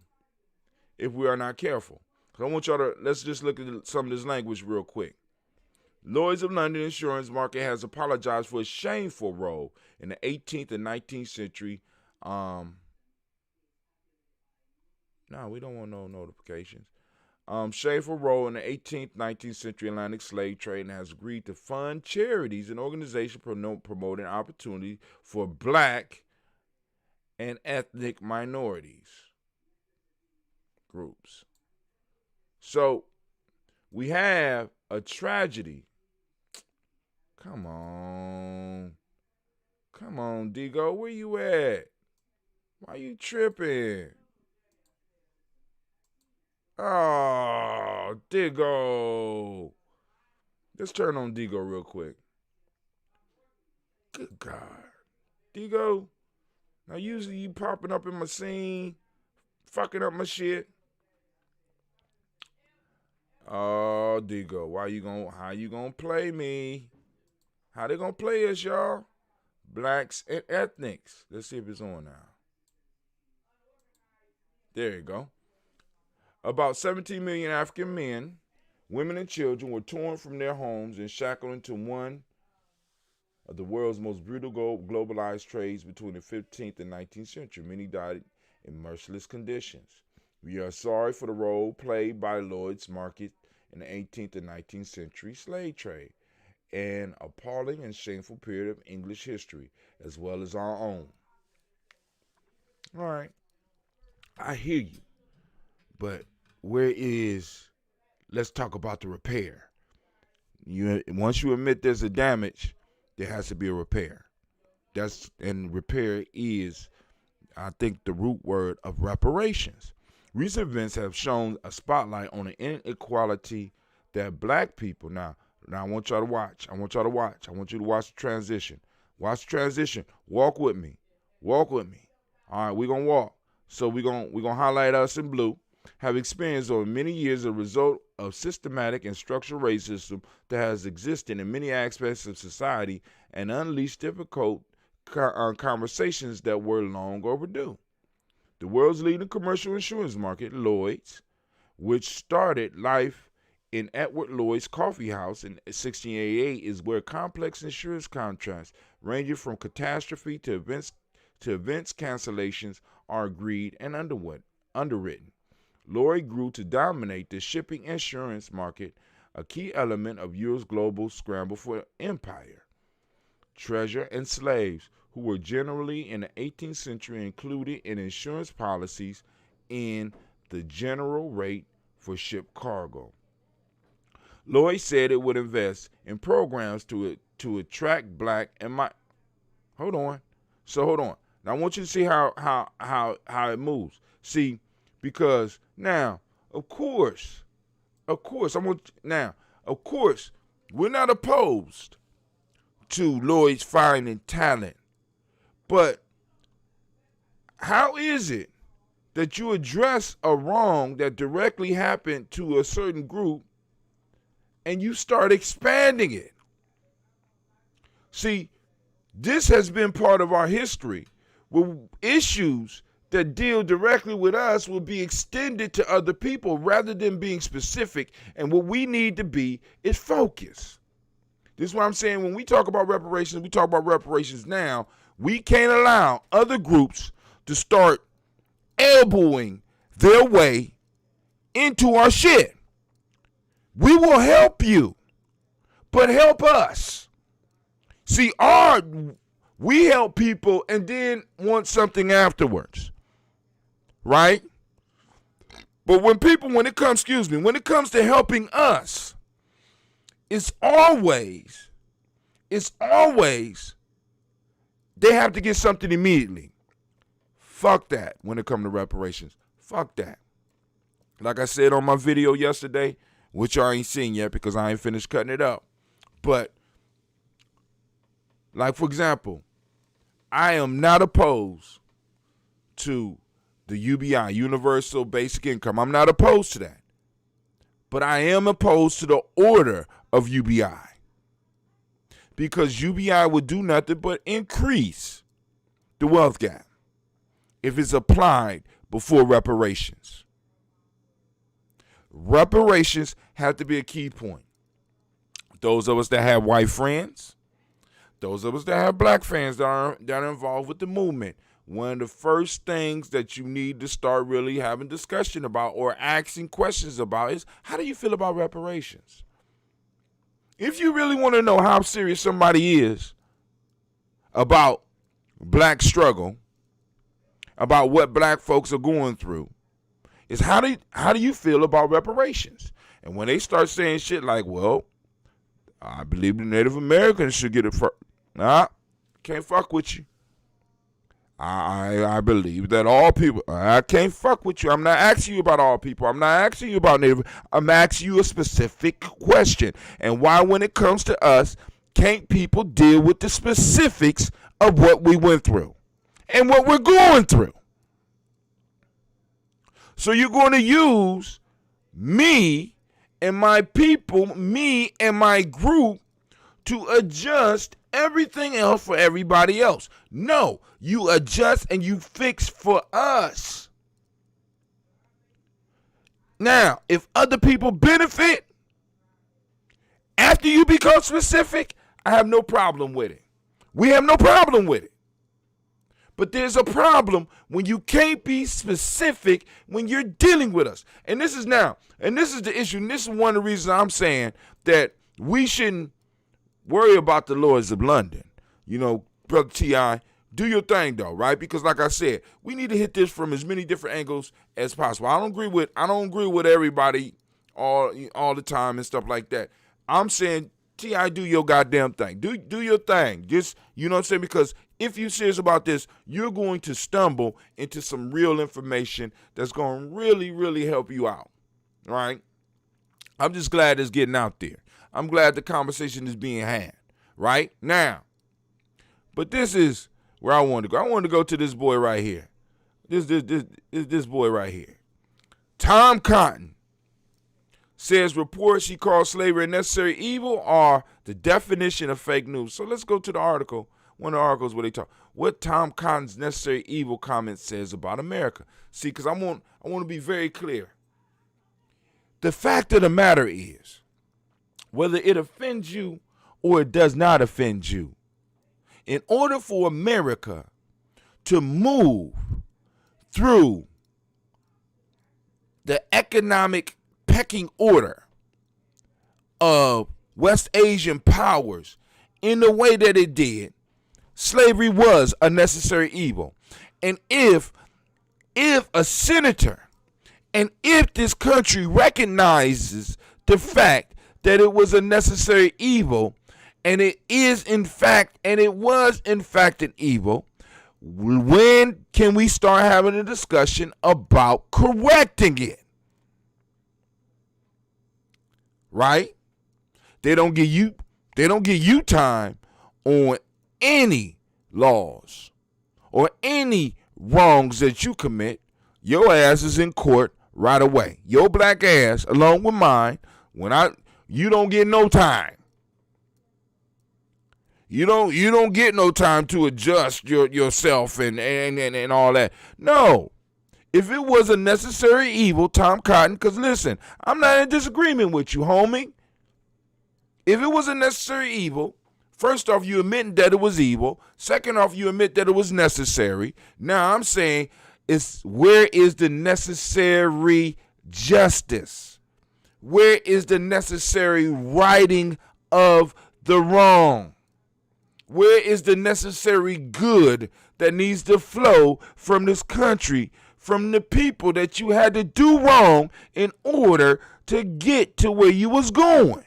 If we are not careful. So I want y'all to, let's just look at some of this language real quick. Lloyd's of London insurance market has apologized for its shameful role in the 18th and 19th century. No, we don't want no notifications. Shameful role in the 18th, 19th century Atlantic slave trade, and has agreed to fund charities and organizations promoting opportunity for black and ethnic minorities groups. So we have a tragedy. Come on, Digo, where you at? Why you tripping? Oh, Digo. Let's turn on Digo real quick. Good God. Digo, now usually you popping up in my scene, fucking up my shit. Oh, Digo, how you gonna play me? How they gonna play us, y'all? Blacks and ethnics. Let's see if it's on now. There you go. About 17 million African men, women, and children were torn from their homes and shackled into one of the world's most brutal globalized trades between the 15th and 19th century. Many died in merciless conditions. We are sorry for the role played by Lloyd's market in the 18th and 19th century slave trade, an appalling and shameful period of English history, as well as our own. All right, I hear you, but let's talk about the repair. Once you admit there's a damage, there has to be a repair. And repair is, I think, the root word of reparations. Recent events have shown a spotlight on the inequality that black people. Now I want y'all to watch. I want you to watch the transition. Watch the transition. Walk with me. All right, we're gonna walk. So we're gonna highlight us in blue. Have experienced over many years a result of systematic and structural racism that has existed in many aspects of society and unleashed difficult conversations that were long overdue. The world's leading commercial insurance market, Lloyd's, which started life in Edward Lloyd's coffee house in 1688, is where complex insurance contracts ranging from catastrophe to events cancellations are agreed and underwritten. Lloyd grew to dominate the shipping insurance market, a key element of Europe's global scramble for empire. Treasure and slaves, who were generally in the 18th century included in insurance policies in the general rate for ship cargo. Lloyd said it would invest in programs to attract black and Hold on. Now I want you to see how it moves. See, because now, of course, we're not opposed to Lloyd's finding talent, but how is it that you address a wrong that directly happened to a certain group and you start expanding it? See, this has been part of our history, where issues that deal directly with us will be extended to other people rather than being specific. And what we need to be is focused. This is what I'm saying. When we talk about reparations, we talk about reparations now. We can't allow other groups to start elbowing their way into our shit. We will help you, but help us. See, we help people and then want something afterwards, right? But when it comes to helping us, it's always they have to get something immediately. Fuck that when it comes to reparations. Fuck that. Like I said on my video yesterday, which y'all ain't seen yet because I ain't finished cutting it up. But, like, for example, I am not opposed to the UBI, Universal Basic Income. I'm not opposed to that. But I am opposed to the order of UBI. Because UBI would do nothing but increase the wealth gap if it's applied before reparations. Reparations have to be a key point. Those of us that have white friends, those of us that have black friends that are involved with the movement, one of the first things that you need to start really having discussion about or asking questions about is, how do you feel about reparations? If you really want to know how serious somebody is about black struggle, about what black folks are going through, is how do you feel about reparations? And when they start saying shit like, well, I believe the Native Americans should get it first. Nah, can't fuck with you. I believe that all people, I can't fuck with you. I'm not asking you about all people. I'm not asking you about Native. I'm asking you a specific question. And why, when it comes to us, can't people deal with the specifics of what we went through and what we're going through? So you're going to use me and my people, me and my group, to adjust everything else for everybody else. No, you adjust and you fix for us. Now, if other people benefit after you become specific, I have no problem with it. We have no problem with it. But there's a problem when you can't be specific when you're dealing with us. And this is the issue. And this is one of the reasons I'm saying that we shouldn't worry about the Lords of London. You know, Brother T.I., do your thing though, right? Because like I said, we need to hit this from as many different angles as possible. I don't agree with everybody all the time and stuff like that. I'm saying, T.I., do your goddamn thing. Do your thing. Just, you know what I'm saying? Because if you're serious about this, you're going to stumble into some real information that's going to really, really help you out. All right? I'm just glad it's getting out there. I'm glad the conversation is being had. Right? Now, but this is where I want to go. I want to go to this boy right here. This boy right here. Tom Cotton says reports he calls slavery a necessary evil are the definition of fake news. So let's go to the article. One of the articles where they talk what Tom Cotton's necessary evil comment says about America. See, because I want to be very clear. The fact of the matter is, whether it offends you or it does not offend you, in order for America to move through the economic pecking order of West Asian powers in the way that it did, slavery was a necessary evil. And if a senator and if this country recognizes the fact that it was a necessary evil, and it is in fact, and it was in fact an evil, when can we start having a discussion about correcting it? Right? They don't give you time on any laws or any wrongs that you commit. Your ass is in court right away. Your black ass, along with mine, you don't get no time. You don't get no time to adjust yourself and all that. No. If it was a necessary evil, Tom Cotton, because listen, I'm not in disagreement with you, homie. If it was a necessary evil, first off, you admit that it was evil. Second off, you admit that it was necessary. Now I'm saying, where is the necessary justice? Where is the necessary righting of the wrong? Where is the necessary good that needs to flow from this country, from the people that you had to do wrong in order to get to where you was going?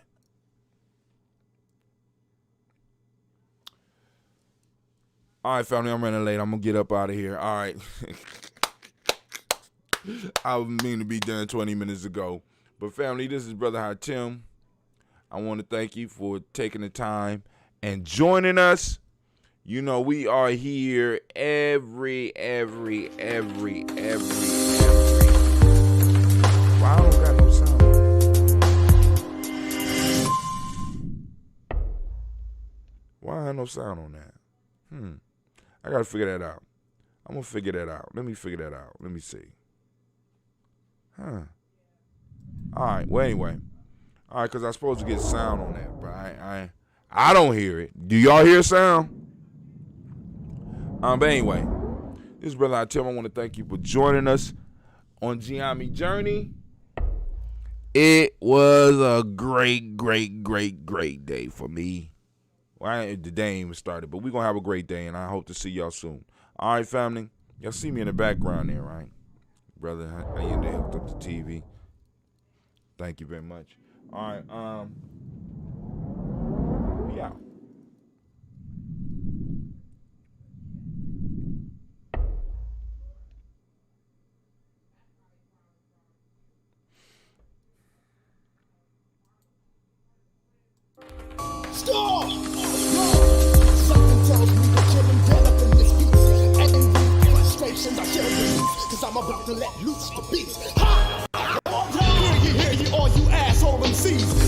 All right, family, I'm running late. I'm going to get up out of here. All right. I was mean to be done 20 minutes ago. But family, this is Brother High Tim. I want to thank you for taking the time and joining us. You know, we are here every. Wow, I don't got no sound. Why I have no sound on that? I got to figure that out. I'm going to figure that out. Let me figure that out. Let me see. All right. Well, anyway. All right, because I'm supposed to get sound on that, but I don't hear it. Do y'all hear sound? But anyway, this is Brother Tim. I want to thank you for joining us on GNJMedia Journey. It was a great day for me. Well, the day ain't even started, but we're going to have a great day, and I hope to see y'all soon. All right, family. Y'all see me in the background there, right? Brother, I end there hooked up the TV. Thank you very much. All right, we out. Stop! Something tells me to kill him dead up in this piece. Angry frustrations I shall release, cause I'm about to let loose the beast. Ha! Hear ye, all you asshole MCs.